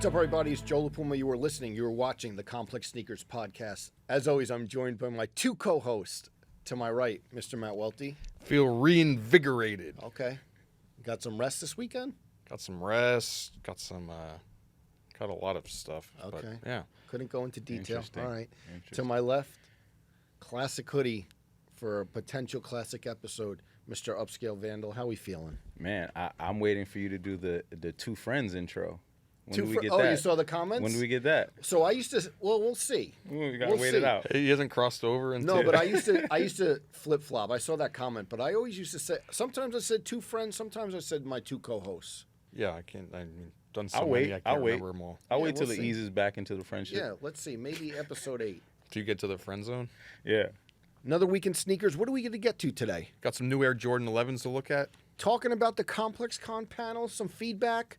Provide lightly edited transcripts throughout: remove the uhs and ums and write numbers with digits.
What's up, everybody? It's Joe La Puma. You are watching the Complex Sneakers Podcast. As always, I'm joined by my two co-hosts. To my right, Mr. Matt Welty. Feel reinvigorated. Okay. Got some rest this weekend? Got some rest. Got a lot of stuff. Okay. But, yeah. Couldn't go into detail. Interesting. All right. To my left, classic hoodie for a potential classic episode, Mr. Upscale Vandal. How we feeling? Man, I'm waiting for you to do the two friends intro. When do we get Oh, that? you saw the comments? When do we get that? So I used to. Well, we'll see. We gotta We'll wait see. it out. He hasn't crossed over into No, but I used to flip flop. I saw that comment, but I always used to say. Sometimes I said two friends. Sometimes I said my two co-hosts. Yeah, I can't. I mean, done so I'll many. wait. I can't I'll wait. remember them all. I'll Yeah, wait till we'll it see. eases back into the friendship. Yeah, let's see. Maybe episode 8. Do you get to the friend zone? Yeah. Another week in sneakers. What are we going to get to today? Got some new Air Jordan 11s to look at. Talking about the Complex Con panel, some feedback,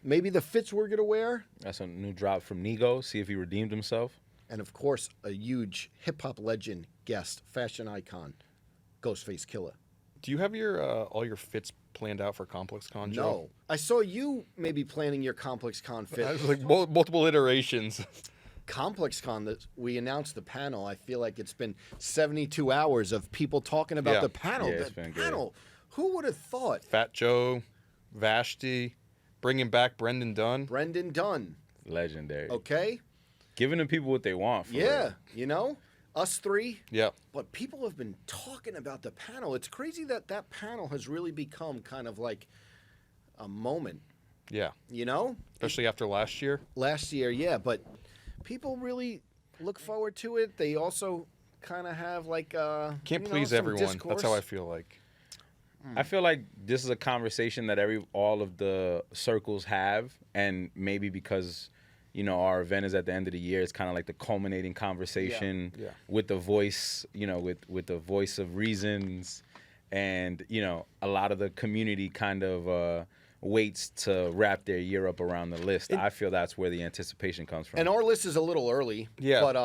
maybe the fits we're going to wear, That's a new drop from Nigo. See if he redeemed himself. and of course, a huge hip-hop legend guest, fashion icon, Ghostface Killah. Do you have your all your fits planned out for Complex Con, Joe? No. I saw you maybe planning your Complex Con I fit. was like multiple iterations. Complex Con, that we announced the panel, I feel like it's been 72 hours of people talking about Yeah. the panel. Yeah, it's The been good. panel. Who would have thought? Fat Joe, Vashti, bringing back Brendan Dunn. Brendan Dunn, Legendary. okay? Giving the people what they want. For Yeah, real. you know, us three. Yeah. But people have been talking about the panel. It's crazy that that panel has really become kind of like a moment, Yeah. you know? Especially after last year. Last year, yeah, but people really look forward to it. They also kind of have like Can't you know, please some everyone. discourse. That's how I feel like. I feel like this is a conversation that all of the circles have, and maybe because our event is at the end of the year, it's kind of like the culminating conversation Yeah. with the voice, with the voice of reasons, and a lot of the community kind of waits to wrap their year up around the list. I feel that's where the anticipation comes from. And our list is a little early. Yeah. But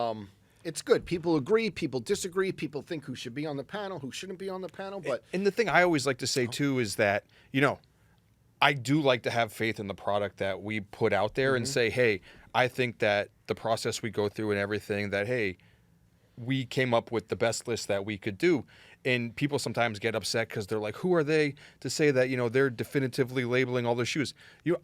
it's good. People agree, people disagree, people think who should be on the panel, who shouldn't be on the panel, but And the thing I always like to say too is that, I do like to have faith in the product that we put out there and say, hey, I think that the process we go through and everything, that, hey, we came up with the best list that we could do. And people sometimes get upset because they're like, who are they to say that, they're definitively labeling all their shoes?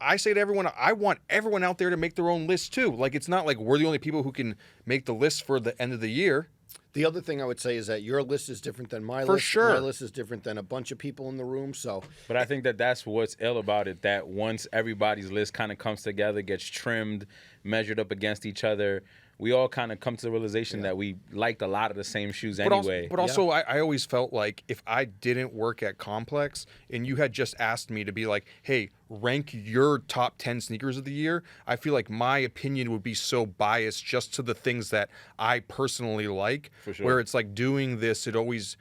I say to everyone, I want everyone out there to make their own list too. Like, it's not like we're the only people who can make the list for the end of the year. the other thing I would say is that your list is different than my For list. sure. My list is different than a bunch of people in the room, so But I think that that's what's ill about it, that once everybody's list kind of comes together, gets trimmed, measured up against each other, we all kind of come to the realization that we liked a lot of the same shoes anyway. But also, I always felt like if I didn't work at Complex and you had just asked me to be like, hey, rank your top 10 sneakers of the year, I feel like my opinion would be so biased just to the things that I personally like. For sure. Where it's like doing this, it always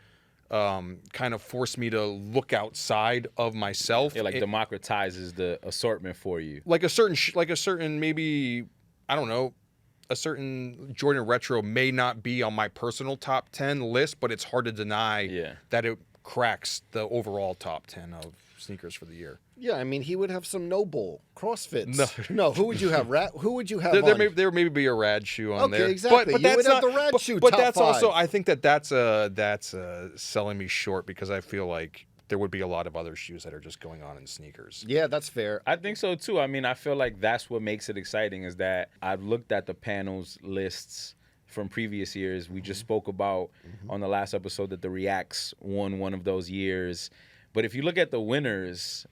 kind of forced me to look outside of myself. It and- democratizes the assortment for you. like a certain maybe, I don't know, a certain Jordan Retro may not be on my personal top 10 list, but it's hard to deny that it cracks the overall top 10 of sneakers for the year. yeah, I mean, he would have some no-bull CrossFits. No. Who would you have? Who would you have There on? may be a rad shoe on Okay, there. exactly. But You would that's have not, the rad but, shoe But top that's also, 5. I think that's selling me short because I feel like there would be a lot of other shoes that are just going on in sneakers. Yeah, that's fair. I think so too. I mean, I feel like that's what makes it exciting is that I've looked at the panels lists from previous years. We just spoke about on the last episode that the Reacts won one of those years. But if you look at the winners,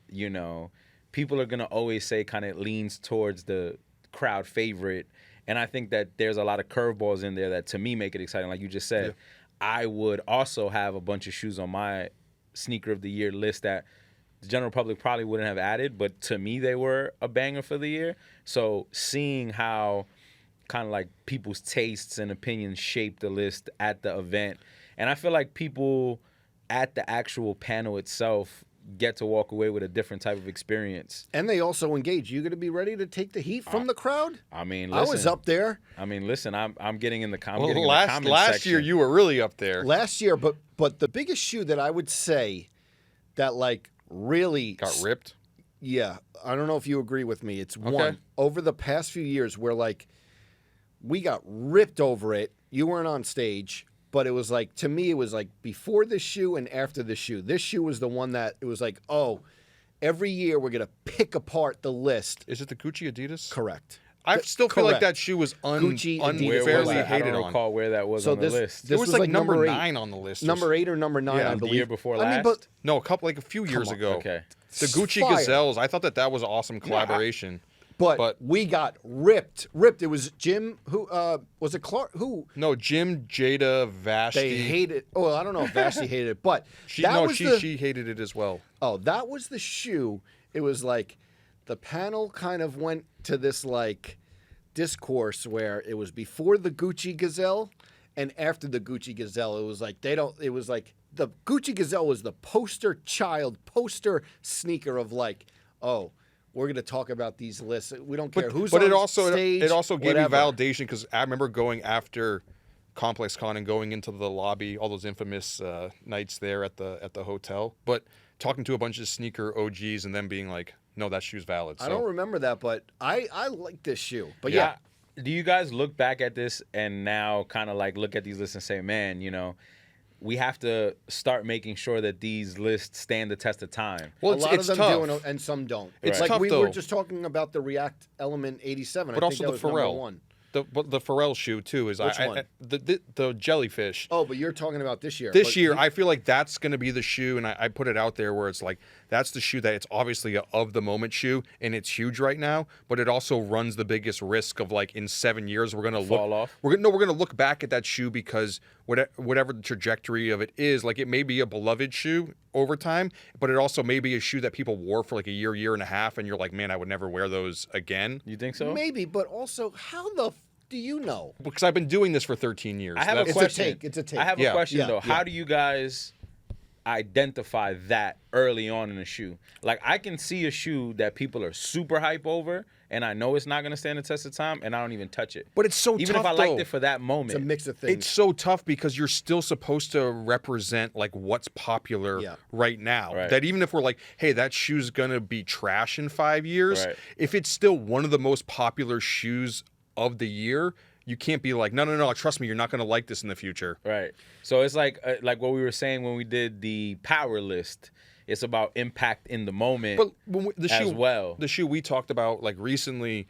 people are going to always say kind of leans towards the crowd favorite. And I think that there's a lot of curveballs in there that to me make it exciting. Like you just said, I would also have a bunch of shoes on my sneaker of the year list that the general public probably wouldn't have added, but to me they were a banger for the year. So seeing how kind of like people's tastes and opinions shape the list at the event, and I feel like people at the actual panel itself get to walk away with a different type of experience. And they also engage. You going to be ready to take the heat from the crowd? I mean, I listen, was up there I'm getting in the Well, comment last section. year you were really up there. last year, but the biggest shoe that I would say that like really Got ripped. Yeah, I don't know if you agree with me. It's one over the past few years where like we got ripped over it. You weren't on stage, but it was like to me it was like before the shoe and after the shoe. This shoe was the one that it was like, oh, every year we're gonna pick apart the list. Is it the Gucci Adidas? Correct. I still feel like Correct. that shoe was Gucci, Adidas, unfairly I hated don't on. recall where that was So on the list. this It was was like number eight. 9 on the list. Number 8 or number 9, Yeah, I the believe. year before I mean, last? but No, a few years on. ago. Okay. The Gucci Fire. Gazelles. I thought that was an awesome collaboration. But we got ripped. It was Jim who was it Clark who No, Jim, Jada, Vashti. they hated. Oh, I don't know if Vashti hated it, but She hated it as well. Oh, that was the shoe. It was like the panel kind of went to this like discourse where it was before the Gucci Gazelle and after the Gucci Gazelle. It was like it was like the Gucci Gazelle was the poster sneaker of like, oh, we're going to talk about these lists. We don't care who's but on it also stage, it also gave whatever. me validation because I remember going after Complex Con and going into the lobby, all those infamous nights there at the hotel. But talking to a bunch of sneaker OGs and them being like, no, that shoe's valid. I don't remember that, but I like this shoe. But yeah. Do you guys look back at this and now kind of like look at these lists and say, man, you know, we have to start making sure that these lists stand the test of time? Well, a lot it's of them tough. do, and some don't. It's like tough, we though. were just talking about the React Element 87. But I also think the that was number Pharrell. 1. The Pharrell shoe too is Which one? The jellyfish. Oh, but you're talking about this year. This But year, I feel like that's going to be the shoe, and I put it out there where it's like that's the shoe that it's obviously a of the moment shoe, and it's huge right now. But it also runs the biggest risk of like in 7 years we're going to Fall off? We're going to look back at that shoe because whatever the trajectory of it is, like it may be a beloved shoe over time, but it also may be a shoe that people wore for like a year and a half, and you're like, man, I would never wear those again. You think so? maybe, but also, how the do you know? Because I've been doing this for 13 years. I have a It's a question. take. It's a take. I have Yeah. a question Yeah. though. Yeah. How do you guys identify that early on in a shoe? Like I can see a shoe that people are super hype over, and I know it's not going to stand the test of time, and I don't even touch it. But it's so even tough, if I liked though. it for that moment. It's a mix of things. It's so tough because you're still supposed to represent like what's popular right now. Right. That even if we're like, hey, that shoe's gonna be trash in 5 years, Right. if it's still one of the most popular shoes of the year, you can't be like, no, trust me, you're not gonna like this in the future. Right. So it's like what we were saying when we did the power list. It's about impact in the moment. But when the as shoe, well. the shoe we talked about like recently,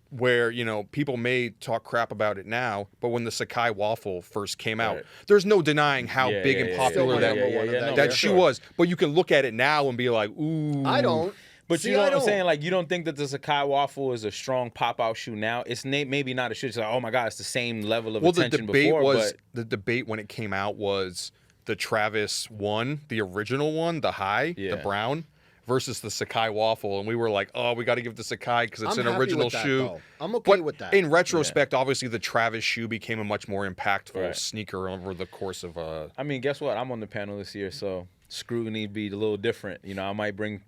where people may talk crap about it now, but when the Sakai waffle first came out, Right. there's no denying how Yeah, big yeah, and yeah, popular yeah, that yeah, yeah, yeah, no, that for shoe sure. was. But you can look at it now and be like, ooh, I don't. But See, you know I what I'm don't. saying? Like, you don't think that the Sakai waffle is a strong pop-out shoe now? It's maybe not a shoe. It's like, oh my God, it's the same level of Well, the attention debate before. was but the debate when it came out was the Travis one, the original one, the high, the Yeah. brown, versus the Sakai waffle, and we were like, oh, we got to give the Sakai because it's I'm an happy original with that, shoe. though. I'm okay But with that. in retrospect, obviously the Travis shoe became a much more impactful Right. sneaker over the course of I mean, guess what? I'm on the panel this year, so scrutiny be a little different. I might bring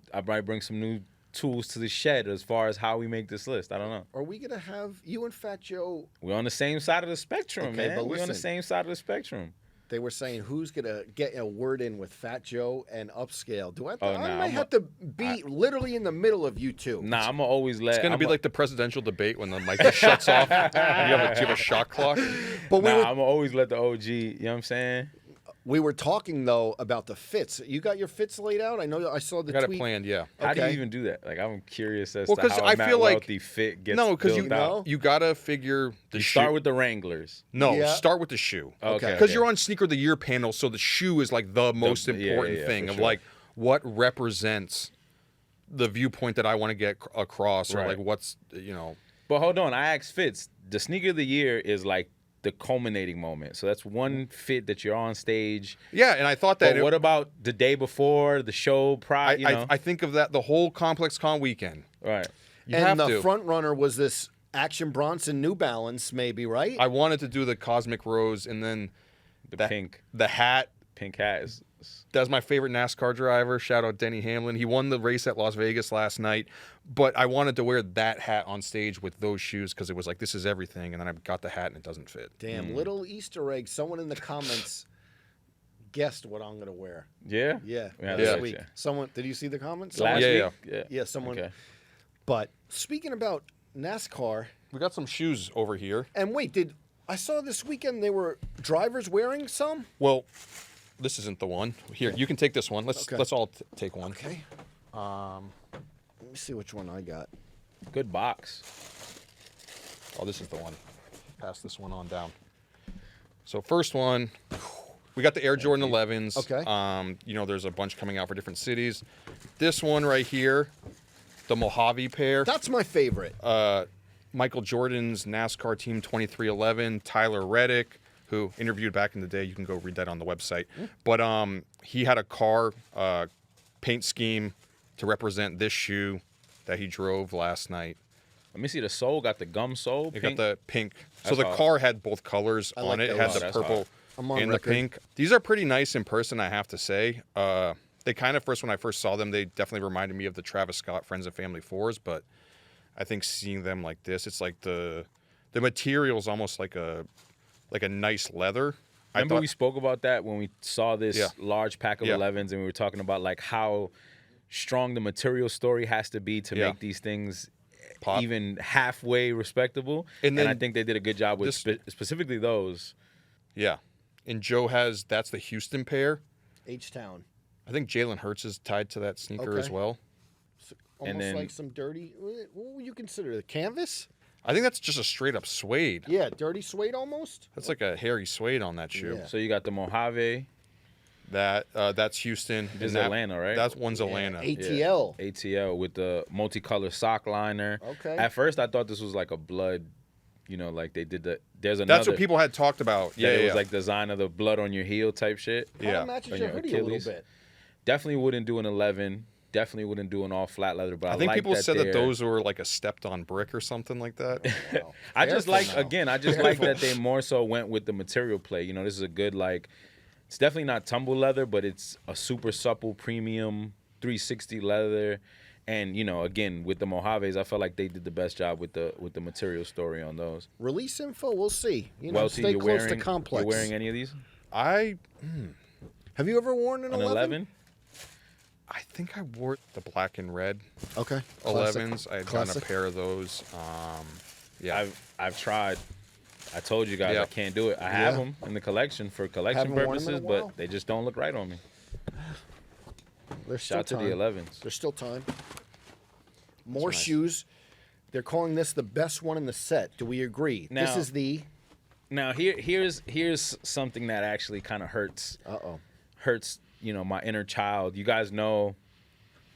some new tools to the shed as far as how we make this list. I don't know. Are we gonna have you and Fat Joe? We're on the same side of the spectrum, Okay, man. but We're on the listen. same side of the spectrum. They were saying who's gonna get a word in with Fat Joe and Upscale. Do I? Oh, I nah, might have to be literally in the middle of you two. Nah, I'm gonna always let. It's going to I'm be a- like the presidential debate when the mic just shuts off and you have a shot clock. But I'm gonna always let the OG. You know what I'm saying? we were talking though about the fits. You got your fits laid out. I know I saw the Got it tweet. planned, yeah. How do you Okay. even do that? Like, I'm curious as Well, to 'cause how I Matt feel like- Welty fit gets No, because built out. you got to figure the You shoe. start with the Wranglers. No, Yeah. start with the shoe. Okay. Because you're on Sneaker of the Year panel, so the shoe is like the most yeah, important yeah, thing for of sure. like what represents the viewpoint that I want to get across, or Right. like what's But hold on, I asked Fitz. The sneaker of the year is like the culminating moment. So that's one fit that you're on stage. Yeah, and I thought that But what about the day before, the show prior? I think of that the whole Complex Con weekend. Right. You and have the to. front runner was this Action Bronson New Balance, maybe, right? I wanted to do the Cosmic Rose, and then The that- pink the hat. hat is. That's my favorite NASCAR driver. Shout out Denny Hamlin. He won the race at Las Vegas last night, but I wanted to wear that hat on stage with those shoes because it was like, this is everything. And then I got the hat and it doesn't fit. Damn, little Easter egg. Someone in the comments guessed what I'm gonna wear. Yeah. Yeah, Yeah, this that's week. it. Someone did you see the comments? Last Someone- week. Yeah, someone. Okay. But speaking about NASCAR, We got some shoes over here. and wait, I saw this weekend they were drivers wearing some? Well, this isn't the one. Here, you can take this one. Okay. Let's all take one. Okay. Let me see which one I got. Good box. Oh, this is the one. Pass this one on down. So first one, we got the Air Jordan 11s. Okay. You know, there's a bunch coming out for different cities. This one right here, the Mojave pair. That's my favorite. Michael Jordan's NASCAR Team 2311, Tyler Reddick, who interviewed back in the day. You can go read that on the website. But he had a car paint scheme to represent this shoe that he drove last night. Let me see the sole. Got the gum sole. It Pink. got the pink. So That's the hot. car had both colors I on like it. It those. had Oh, the that's purple hot. I'm on and record. the pink. These are pretty nice in person, I have to say. They kind of, when I first saw them, they definitely reminded me of the Travis Scott Friends and Family 4s, but I think seeing them like this, it's like the material is almost like a nice leather. Remember we spoke about that when we saw this Yeah. large pack of Yeah. 11s, and we were talking about like how strong the material story has to be to Yeah. make these things Pop. even halfway respectable. And And then I think they did a good job with specifically those. Yeah. And Joe that's the Houston pair. H-Town. I think Jalen Hurts is tied to that sneaker Okay. as well. Almost then- like some dirty. What would you consider the canvas? I think that's just a straight up suede. Yeah, dirty suede almost. That's like a hairy suede on that shoe. Yeah. So you got the Mojave. That's Houston. This is and Atlanta, right? That one's Atlanta. ATL. ATL with the multicolor sock liner. Okay. At first, I thought this was like a blood, like they did the. There's another. That's what people had talked about. Yeah, Yeah, it yeah. was like design of the blood on your heel type shit. Kinda Yeah. matches On your your hoodie a little Achilles. bit. Definitely wouldn't do an 11. Definitely wouldn't do an all flat leather. But I think like people said that they're- those were like a stepped on brick or something like that. Wow. I just Careful like now. again. I just like that they more so went with the material play. This is a good like. It's definitely not tumble leather, but it's a super supple premium 360 leather. And again with the Mojaves, I felt like they did the best job with the material story on those. Release info, we'll see. Welty, Stay you're close wearing, to complex. You're wearing any of these? Have you ever worn an An 11? I think I wore the black and red Okay. 11s. I had gotten a Classic. pair of those. Yeah. I've tried. I told you guys Yeah. I can't do it. I have Yeah. them in the collection for collection Haven't worn 'em in a purposes, while? but they just don't look right on me. There's still Shout out to time. the 11s. There's still time. More nice. shoes. They're calling this the best one in the set. Do we agree? This Now- is the. Now here's something that actually kind of hurts hurts my inner child. You guys know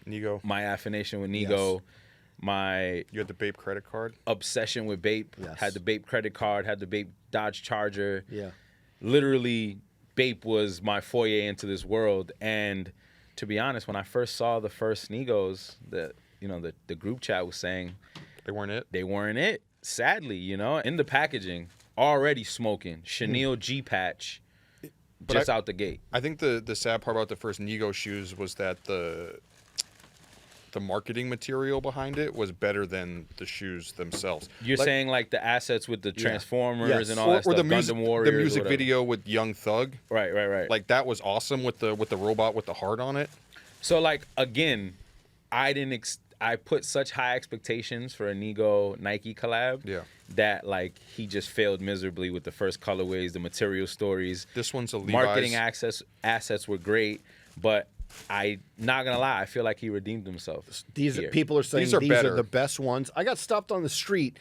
Nigo. my affiliation with Nigo, Yes. my You had the Bape credit card. obsession with Bape. Yes. Had the Bape credit card, had the Bape Dodge Charger. Yeah. Literally, Bape was my foyer into this world. And to be honest, when I first saw the first Nigos, the group chat was saying They weren't it. they weren't it. Sadly, in the packaging, already smoking chenille G patch, just out the gate. I think the sad part about the first Nigo shoes was that the marketing material behind it was better than the shoes themselves. You're Like- saying like the assets with the Transformers Yes. and all that or stuff, the music, Gundam Warriors, the or music whatever. video with Young Thug. Right. Like that was awesome with the robot with the heart on it. So like again, I put such high expectations for a Nigo Nike collab. Yeah. That like he just failed miserably with the first colorways, the material stories. This one's a Levi's. Marketing assets were great, but I not gonna lie, I feel like he redeemed himself. These here. people are saying These are better. the best ones. I got stopped on the street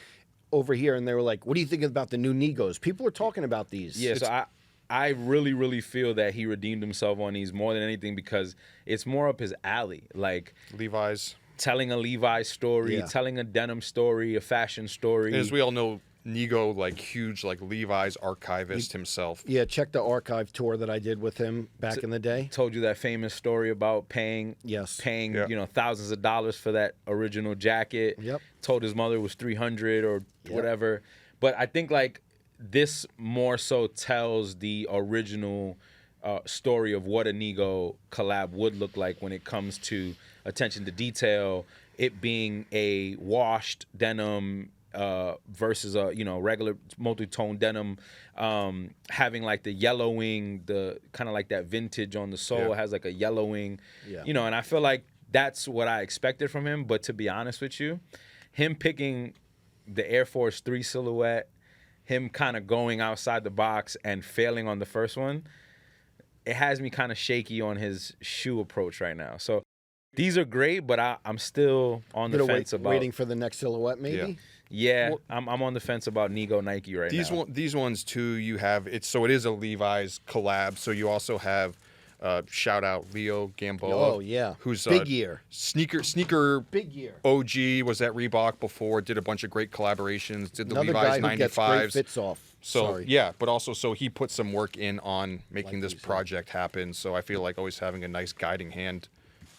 over here, and they were like, "What do you think about the new Nigos?" People are talking about these. Yeah, so I really feel that he redeemed himself on these more than anything because it's more up his alley. Like Levi's. telling a Levi's story, Yeah. telling a denim story, a fashion story. And as we all know, Nigo, like huge, like Levi's archivist himself. Yeah, check the archive tour that I did with him back in the day. Told you that famous story about paying Yeah. thousands of dollars for that original jacket. Yep. Told his mother it was $300 or Yep. whatever. But I think like this more so tells the original story of what a Nigo collab would look like when it comes to attention to detail, it being a washed denim versus a regular multi-tone denim, having like the yellowing, the kind of like that vintage on the sole has like a yellowing, and I feel like that's what I expected from him. But to be honest with you, him picking the Air Force 3 silhouette, him kind of going outside the box and failing on the first one, it has me kind of shaky on his shoe approach right now. So these are great, but I'm still on the fence about waiting for the next silhouette, maybe. Yeah, well, I'm on the fence about Nigo Nike right now. These ones too, you have so it is a Levi's collab. So you also have shout out Leo Gamboa. Oh yeah, who's big year sneaker big year. OG was at Reebok before. Did a bunch of great collaborations. Did the Another Levi's guy who gets great 95s. fits off. So Sorry. yeah, but also so he put some work in on making this project happen. So I feel like always having a nice guiding hand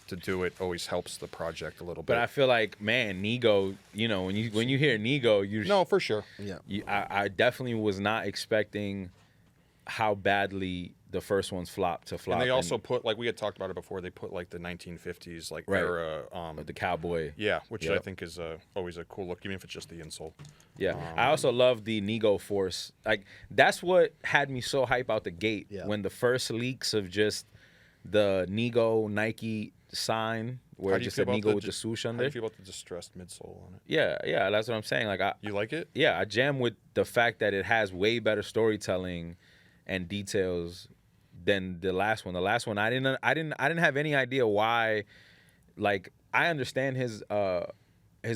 to do it always helps the project a little bit. But I feel like, man, Nigo, when you hear Nigo, no, for sure. Yeah, I definitely was not expecting how badly the first ones flopped to flop. And they also put, like we had talked about it before, they put like the 1950s like era, the cowboy. Yeah, which I think is always a cool look, even if it's just the insole. Yeah, I also love the Nigo Force. Like that's what had me so hype out the gate when the first leaks of just the Nigo Nike sign, where it just said Nigo with the swoosh under. How do you feel about the distressed midsole on it? Yeah, that's what I'm saying. Like, you like it? Yeah, I jam with the fact that it has way better storytelling and details than the last one. The last one, I didn't have any idea why. Like, I understand his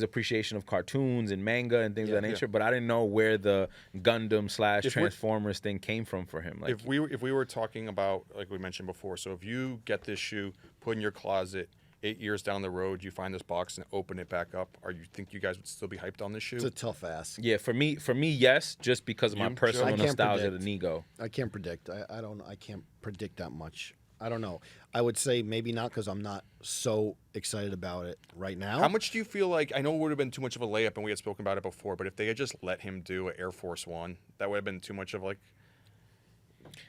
appreciation of cartoons and manga and things of that nature, but I didn't know where the Gundam / Transformers thing came from for him. Like, if we were talking about, like we mentioned before, so if you get this shoe, put in your closet, 8 years down the road, you find this box and open it back up, think you guys would still be hyped on this shoe? It's a tough ask. Yeah, for me, yes, just because of my personal nostalgia to Nigo. I can't predict. I can't predict that much. I don't know. I would say maybe not because I'm not so excited about it right now. How much do you feel like, I know it would have been too much of a layup and we had spoken about it before, but if they had just let him do an Air Force One, that would have been too much of like...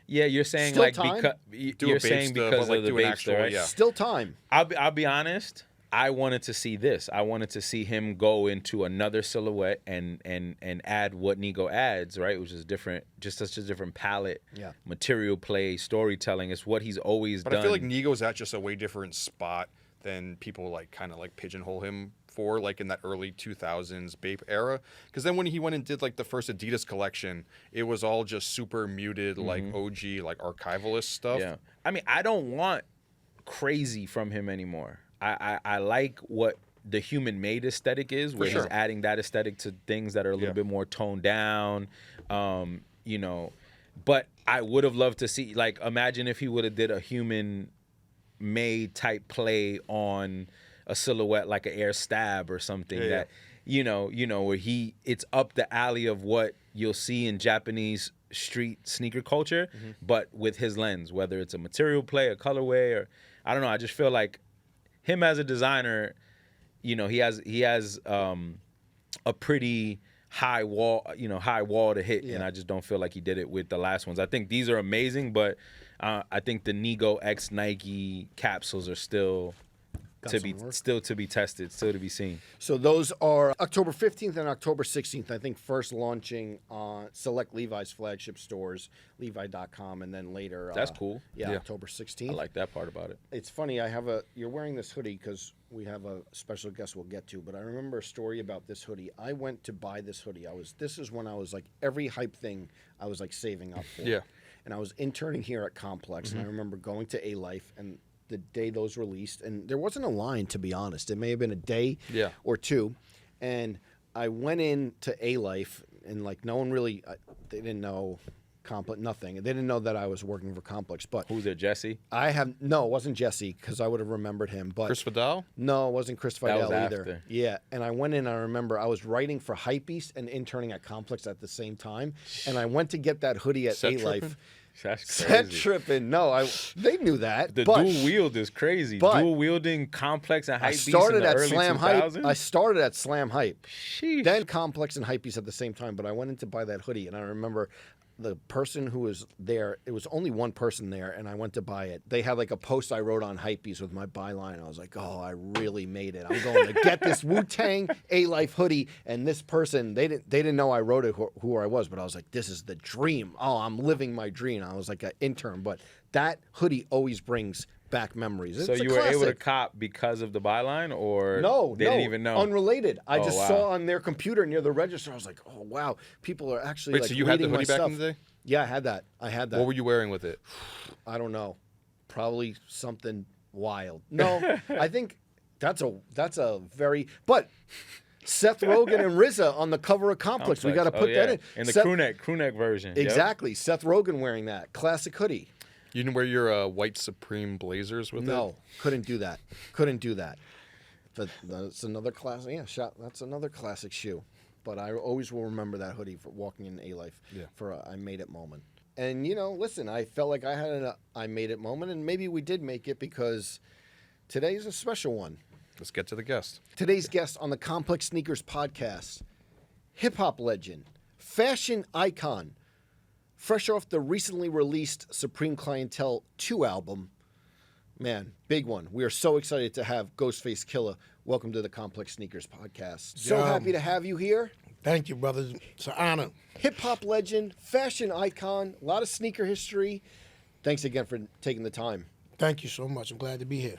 Yeah, you're saying Still like time? You're saying because of the Babester, right? Still time. I'll be honest. I wanted to see this. I wanted to see him go into another silhouette and add what Nigo adds, right? Which is different, just such a different palette, material play, storytelling. It's what he's always done. But I feel like Nigo's at just a way different spot than people like kind of like pigeonhole him for, like in that early 2000s Bape era. Because then when he went and did like the first Adidas collection, it was all just super muted, like OG, like archivalist stuff. Yeah, I mean, I don't want crazy from him anymore. I like what the human made aesthetic is, where he's adding that aesthetic to things that are a little bit more toned down, But I would have loved to see, like, imagine if he would have did a human made type play on a silhouette like an Air Stab or something that where it's up the alley of what you'll see in Japanese street sneaker culture, but with his lens, whether it's a material play, a colorway, or I don't know. I just feel like him as a designer, he has a pretty high wall to hit, and I just don't feel like he did it with the last ones. I think these are amazing, but I think the Nigo X Nike capsules are still to be tested, still to be seen. So those are October 15th and October 16th, I think, first launching on select Levi's flagship stores, levi.com, and then later. That's cool. Yeah, October 16th. I like that part about it. It's funny, you're wearing this hoodie because we have a special guest we'll get to, but I remember a story about this hoodie. I went to buy this hoodie. This is when I was like, every hype thing I was like saving up for. Yeah. And I was interning here at Complex, and I remember going to A-Life, and the day those released, and there wasn't a line, to be honest. It may have been a day or two, and I went in to A-Life, and like no one really, they didn't know Complex, nothing. They didn't know that I was working for Complex. But who's it, Jesse? it wasn't Jesse, because I would have remembered him. But Chris Vidal? No, it wasn't Chris Vidal either. After. Yeah, and I went in. I remember I was writing for Hypebeast and interning at Complex at the same time, and I went to get that hoodie at A-Life. That's Set crazy. Tripping. No, they knew that. The but, dual wield is crazy. Dual wielding Complex and Hypebeast in the early Slam 2000s? Hype. I started at Slam Hype. Sheesh. Then Complex and Hypebeast at the same time. But I went in to buy that hoodie, and I remember the person who was there, it was only one person there, and I went to buy it. They had like a post I wrote on Hypebeast with my byline. I was like, oh, I really made it. I'm going to get this Wu-Tang A-Life hoodie. And this person, they didn't know I wrote it, who I was, but I was like, this is the dream. Oh, I'm living my dream. I was like an intern, but that hoodie always brings back memories. It's So you a were able to classic. cop because of the byline, or No, they didn't even know? Unrelated. I Oh, just wow. saw on their computer near the register. I was like, oh wow, people are actually Wait, like so you had the reading my hoodie back stuff. in the day? Yeah, I had that. What were you wearing with it? I don't know. Probably something wild. No, I think that's a very but Seth Rogen and RZA on the cover of Complex. We got to put that in. the Seth- crew neck version. Yep. Exactly. Seth Rogen wearing that classic hoodie. You didn't wear your white Supreme blazers with it? No, couldn't do that. Couldn't do that. But that's another classic. Yeah, that's another classic shoe. But I always will remember that hoodie for walking in A-Life for a I made it moment. And you know, listen, I felt like I had an I made it moment, and maybe we did make it because today's a special one. Let's get to the guest. Today's guest on the Complex Sneakers podcast, hip hop legend, fashion icon, fresh off the recently released Supreme Clientele 2 album. Man, big one. We are so excited to have Ghostface Killah. Welcome to the Complex Sneakers podcast. So Yeah. happy to have you here. Thank you, brothers. It's an honor. Hip hop legend, fashion icon, a lot of sneaker history. Thanks again for taking the time. Thank you so much. I'm glad to be here.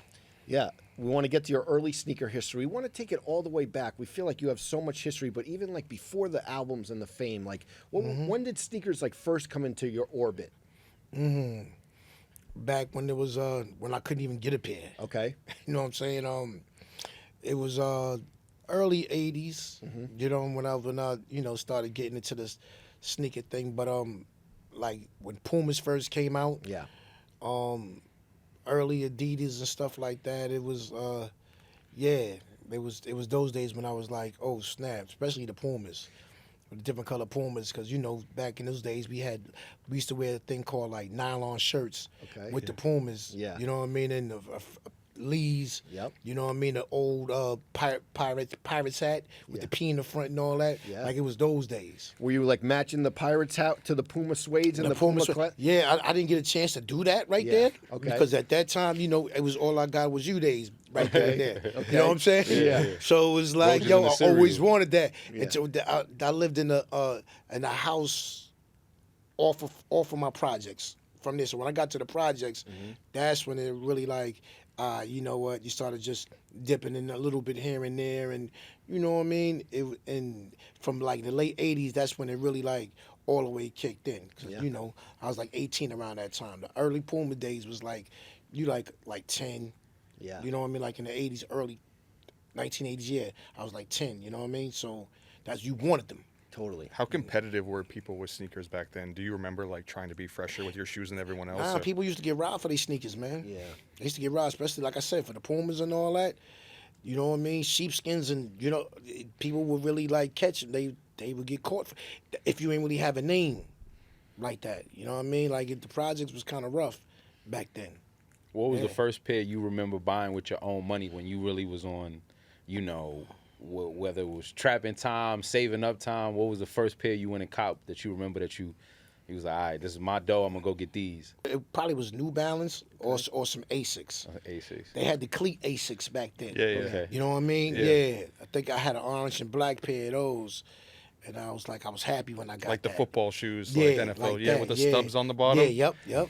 Yeah, we want to get to your early sneaker history. We want to take it all the way back. We feel like you have so much history, but even like before the albums and the fame, like when did sneakers like first come into your orbit? Back when there was when I couldn't even get a pair. Okay. You know what I'm saying? It was early '80s. You know when I started getting into this sneaker thing. But like when Pumas first came out, Yeah. early Adidas and stuff like that. It was it was those days when I was like, oh snap, especially the Pumas. With the different color Pumas, because back in those days we used to wear a thing called like nylon shirts with the Pumas. Yeah. You know what I mean? And the Lee's. Yep. You know what I mean? The old pirates hat with the P in the front and all that. Yeah. Like it was those days. Were you like matching the Pirates hat to the Puma suedes and the Puma Yeah, I didn't get a chance to do that right Yeah, there. okay. Because at that time, it was all I got was you days right there and there. Okay. You know what I'm saying? Yeah. So it was like, Roaches in the I always cereal. wanted that. Yeah. And so I lived in a house off of my projects from there. So when I got to the projects, that's when it really like, you know what, you started just dipping in a little bit here and there, and you know what I mean? And from like the late 80s, that's when it really like all the way kicked in. 'Cause, Yeah. I was like 18 around that time. The early Puma days was like, you like 10. Yeah. You know what I mean? Like in the 80s, early 1980s, yeah, I was like 10, you know what I mean? So you wanted them. Totally. How competitive were people with sneakers back then? Do you remember like trying to be fresher with your shoes than everyone else? Nah, or- people used to get robbed for these sneakers, man. Yeah. They used to get robbed, especially like I said, for the Pumas and all that. You know what I mean? Sheepskins and people would really like catch them. They would get caught if you ain't really have a name like that. You know what I mean? Like the projects was kind of rough back then. What was the Yeah. first pair you remember buying with your own money when you really was on, whether it was trapping time, saving up time? What was the first pair you went and copped that you remember that you was like, all right, this is my dough, I'm gonna go get these? It probably was New Balance or some Asics. A6. They had the cleat Asics back then. Yeah, yeah. Okay. You know what I mean? Yeah. Yeah. I think I had an orange and black pair of those. And I was happy when I got Like the that. football shoes, Yeah, like the NFL, like yeah, that, with the yeah. stubs on the bottom. Yeah, Yeah.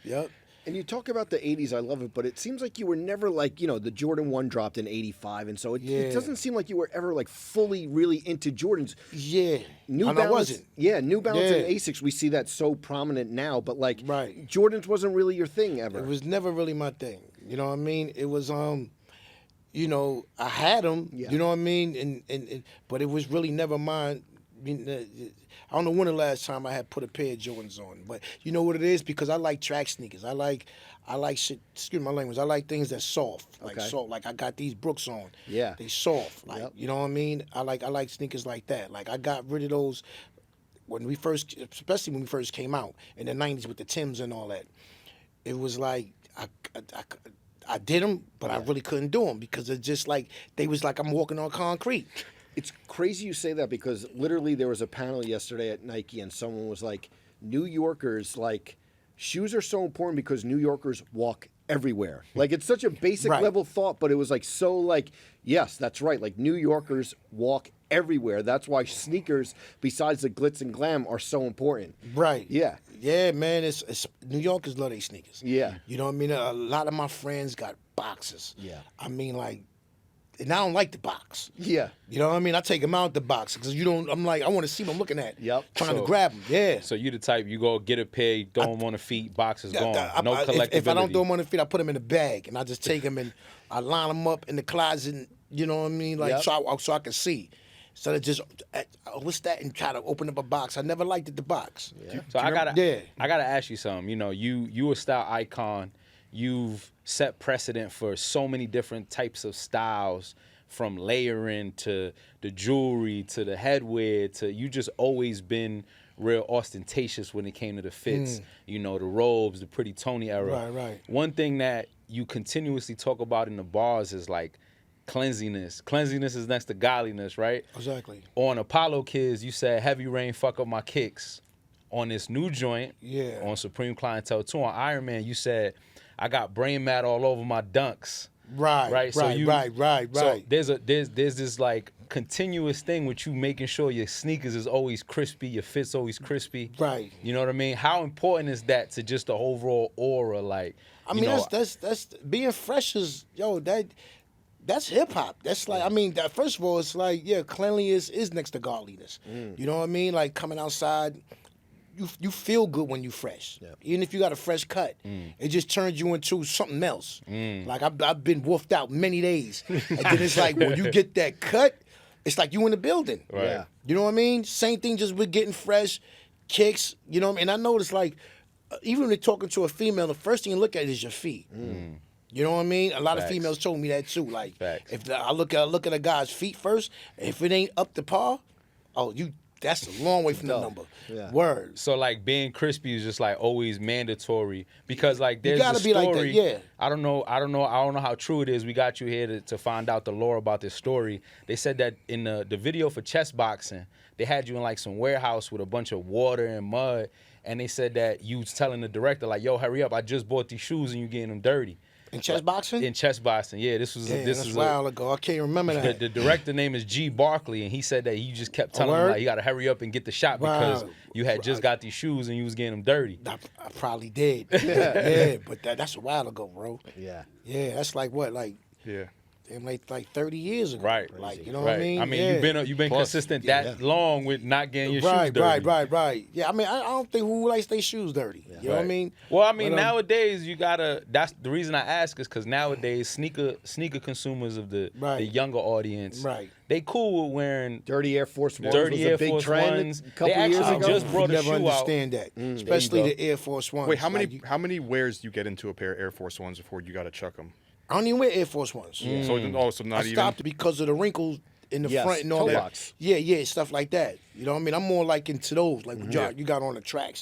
yep. And you talk about the 80s, I love it, but it seems like you were never like, the Jordan 1 dropped in 85, and so it Yeah. doesn't seem like you were ever like fully really into Jordans. Yeah. New And Balance, I wasn't. Yeah, New Balance and Yeah. Asics, we see that so prominent now, but like Right. Jordans wasn't really your thing ever. It was never really my thing. You know what I mean? It was I had them, Yeah. you know what I mean? And but it was really never mine. I don't know when the last time I had put a pair of Jordans on, but you know what it is? Because I like track sneakers. I like shit, excuse my language, I like things that's soft. Like Okay. soft. Like I got these Brooks on. Yeah. They soft. Like Yep. you know what I mean? I like sneakers like that. Like I got rid of those especially when we first came out in the 90s with the Timbs and all that. It was like I did them, but I really couldn't do them because it's just like they was like I'm walking on concrete. It's crazy you say that because literally there was a panel yesterday at Nike and someone was like, New Yorkers, like, shoes are so important because New Yorkers walk everywhere. Like, it's such a basic level thought, but it was like so like, yes, that's right. Like, New Yorkers walk everywhere. That's why sneakers, besides the glitz and glam, are so important. Right. Yeah. Yeah, man. It's New Yorkers love their sneakers. Yeah. You know what I mean? A lot of my friends got boxes. Yeah. I mean, like, and I don't like the box. Yeah. You know what I mean? I take them out the box because you don't. I'm like, I want to see what I'm looking at. Yep. Trying to grab them. Yeah. So you the type, you go get a pair, you throw them on the feet, box is gone. No If collectibility. I don't throw them on the feet, I put them in a bag and I just take them and I line them up in the closet. And, you know what I mean? Like so I can see. Instead of just what's that and try to open up a box. I never liked it, the box. Yeah. So I gotta ask you something. You know, you a style icon. You've set precedent for so many different types of styles, from layering to the jewelry to the headwear to you just always been real ostentatious when it came to the fits. You know, the robes, the Pretty Tony era. Right. One thing that you continuously talk about in the bars is like cleanliness. Cleanliness is next to godliness, right? Exactly. On Apollo Kids, you said heavy rain fuck up my kicks. On this new joint, on Supreme Clientele 2, on Iron Man, you said I got brain matter all over my dunks. Right. So there's this like continuous thing with you making sure your sneakers is always crispy, your fit's always crispy. Right. You know what I mean? How important is that to just the overall aura? Like, I mean, that's being fresh is that's hip hop. That's like, I mean, first of all, it's like, yeah, cleanliness is next to godliness. You know what I mean? Like coming outside, you feel good when you fresh. Yep. Even if you got a fresh cut, it just turns you into something else. Like I've been wolfed out many days, and then it's like when you get that cut, it's like you in the building. Right. Yeah. You know what I mean? Same thing, just with getting fresh kicks. You know what I mean? And I noticed like even when you're talking to a female, the first thing you look at is your feet. You know what I mean? A lot of females told me that too. Like, if I look at a guy's feet first, if it ain't up to par, that's a long way from the number. Yeah. Word. So like being crispy is just like always mandatory because like there's you gotta a story. Be like that, yeah. I don't know how true it is. We got you here to find out the lore about this story. They said that in the video for chess boxing, they had you in like some warehouse with a bunch of water and mud, and they said that you was telling the director like, "Yo, hurry up! I just bought these shoes and you getting them dirty." In chess boxing? In chess boxing, yeah. This was a while ago. I can't remember that. The director name is G. Barkley, and he said that he just kept telling him like, you got to hurry up and get the shot because you had just got these shoes and you was getting them dirty. I probably did. Yeah, but that's a while ago, bro. Yeah. Yeah, that's like what, like like 30 years ago. Right. Like, you know what I mean? I mean, you've been consistent that long with not getting your shoes dirty. Right. Yeah, I mean, I don't think who likes their shoes dirty. You know what I mean? Well, I mean, nowadays you gotta. That's the reason I ask is because nowadays sneaker consumers of the younger audience, they cool with wearing dirty Air Force Ones. Dirty Air Force Ones. A couple years ago. Just brought a shoe never understand that, especially the Air Force Ones. Wait, how many wears do you get into a pair of Air Force Ones before you gotta chuck them? I don't even wear Air Force Ones. So not I stopped because of the wrinkles in the front and all that. Yeah, stuff like that. You know what I mean? I'm more like into those, like you got on the track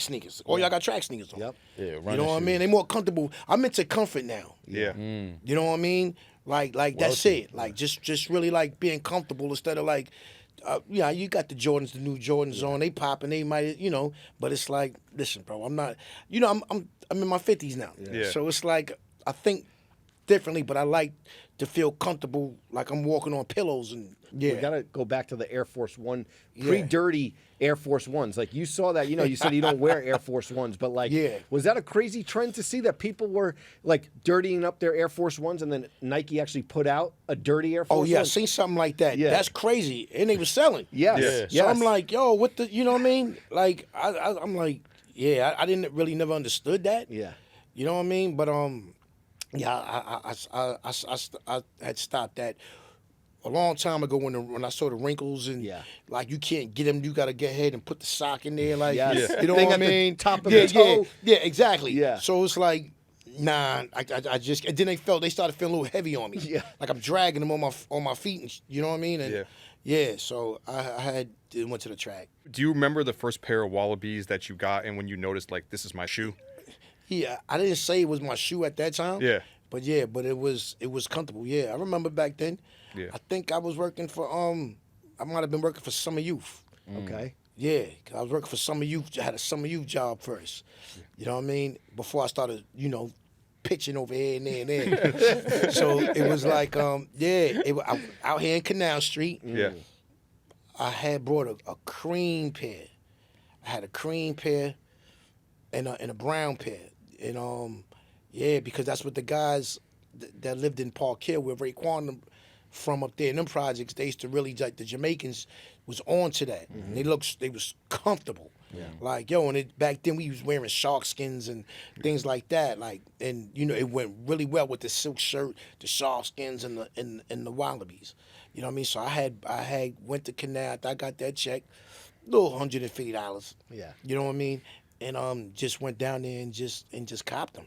sneakers. Oh, y'all got track sneakers on. Yep. Yeah, you know what I mean? They more comfortable. I'm into comfort now. Yeah. You know what I mean? Like that's it. Like just really like being comfortable instead of like, you got the Jordans, the new Jordans on. They pop and they might, but it's like, listen, bro, I'm not. I'm in my 50s now. Yeah. So it's like I think differently, but I like to feel comfortable, like I'm walking on pillows and we gotta go back to the Air Force One, pre-dirty Air Force Ones. Like you saw that, you said you don't wear Air Force Ones, but like, was that a crazy trend to see that people were like dirtying up their Air Force Ones, and then Nike actually put out a dirty Air Force? Oh yeah, One? I seen something like that. Yeah. That's crazy, and they were selling. Yes. So I'm like, yo, what the, you know what I mean? Like I'm like, I didn't really never understood that. Yeah. You know what I mean? But I had stopped that a long time ago when I saw the wrinkles and like you can't get them. You got to get ahead and put the sock in there, like you know what I mean? Top of the toe. Yeah, exactly. Yeah. So it's like, nah, I just, and then they started feeling a little heavy on me. Yeah. Like I'm dragging them on my feet, and you know what I mean? And so I went to the track. Do you remember the first pair of Wallabees that you got, and when you noticed like this is my shoe? Yeah, I didn't say it was my shoe at that time. Yeah. But yeah, but it was comfortable. Yeah, I remember back then. Yeah. I think I was working for I might have been working for Summer Youth. Okay. Yeah, 'cause I was working for Summer Youth. I had a Summer Youth job first. You know what I mean? Before I started, pitching over here and there and there. So it was like, out here in Canal Street. Yeah. I had brought a cream pair. I had a cream pair and a brown pair. And because that's what the guys that lived in Park Hill, where Raekwon from up there in them projects, they used to really, like, the Jamaicans was on to that. They was comfortable. Yeah. Like, and back then we was wearing shark skins and things like that. Like, and it went really well with the silk shirt, the shark skins, and the Wallabees. You know what I mean? So I had went to Canal. I got that check, little $150. Yeah. You know what I mean? And just went down there and just copped them.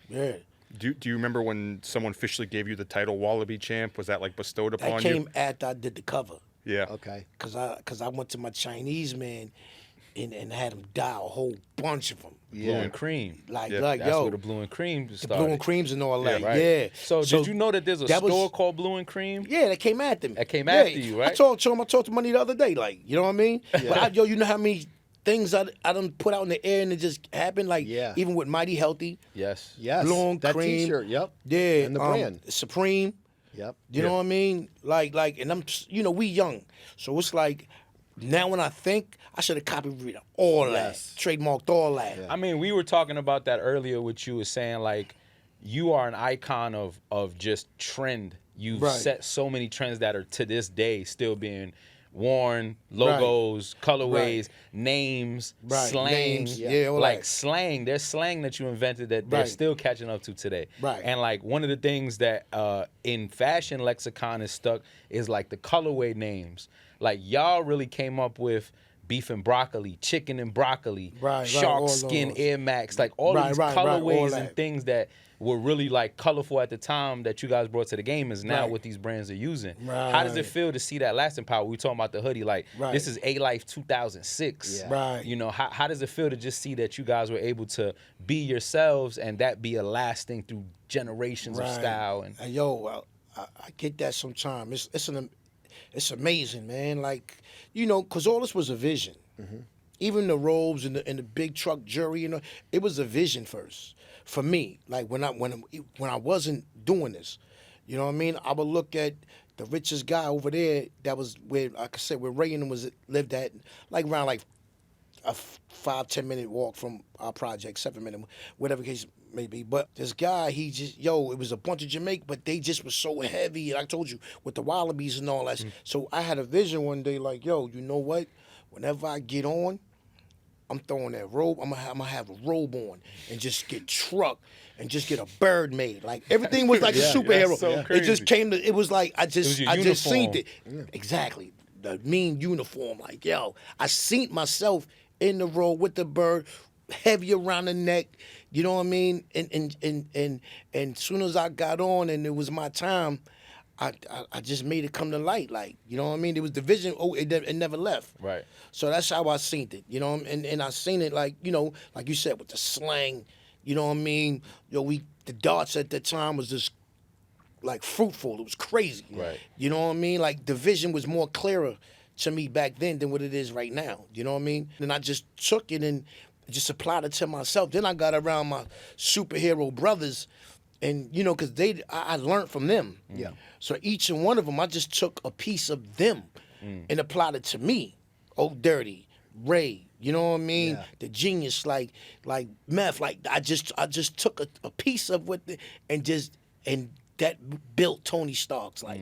Yeah. Do you remember when someone officially gave you the title Wallabee Champ? Was that like bestowed upon That you? came after I did the cover. Yeah. Okay. Cause I went to my Chinese man and had him dye a whole bunch of them. Blue and cream. Like That's yo, where the blue and cream the started. blue and creams and all that. right. Yeah. So did you know that there's a that was- store called Blue and Cream? Yeah, that came after me. That came after you, right? I talked to Money the other day, like, you know what I mean? But you know how many things I done put out in the air and it just happened? Like, Yeah. even with Mighty Healthy, Yes. Yes. Blue and that Cream. T-shirt. Yep. yeah, And the brand. Supreme. Yep. You know what I mean? Like, and I'm, we young, so it's like now when I think I should have copied all Yes. that, trademarked all that. I mean, we were talking about that earlier, which you were saying, like, you are an icon of just trend. You've Right. set so many trends that are to this day still being worn, logos, colorways, names, Right. slang. Names, yeah, all like that. slang. There's slang that you invented that they're Right. still catching up to today. Right. And like one of the things that in fashion lexicon is stuck is like the colorway names. Like y'all really came up with beef and broccoli, chicken and broccoli, Right, shark all skin, those. Air Max, like all Right, of these right, all colorways that. and things that were really like colorful at the time that you guys brought to the game is now Right. what these brands are using. How does it Right. feel to see that lasting power? We talking about the hoodie, like Right. this is A-Life 2006. Yeah. Right. You know, how does it feel to just see that you guys were able to be yourselves and that be a lasting through generations of style? And I get that sometimes. It's amazing, man. Like, because all this was a vision. Even the robes and the big truck jury, it was a vision first for me. Like when I wasn't doing this, you know what I mean? I would look at the richest guy over there that was where, like I said, where Ray and them lived at, like around like a 5-10 minute walk from our project, 7 minute, whatever case may be. But this guy, he just, it was a bunch of Jamaica, but they just were so heavy. And I told you, with the Wallabees and all that. So I had a vision one day, like, you know what? Whenever I get on, I'm throwing that robe. I'm gonna have a robe on and just get trucked and just get a bird made. Like everything was like a superhero. so It just crazy. came to. It was like I was just your seen uniform. it. Exactly, the mean uniform. Like I seen myself in the robe with the bird, heavy around the neck. You know what I mean? And soon as I got on and it was my time, I just made it come to light. Like, you know what I mean? It was the vision. Oh, it never left. Right. So that's how I seen it, and I seen it like, like you said, with the slang, you know what I mean? The darts at that time was just like fruitful. It was crazy. Right. You know what I mean? Like the vision was more clearer to me back then than what it is right now. You know what I mean? And I just took it and just applied it to myself. Then I got around my superhero brothers, and because I learned from them. Yeah. So each and one of them, I just took a piece of them and applied it to me. Oh, Dirty, Ray, you know what I mean? Yeah. The Genius, like Meth, like I just took a piece of what and that built Tony Stark's, like,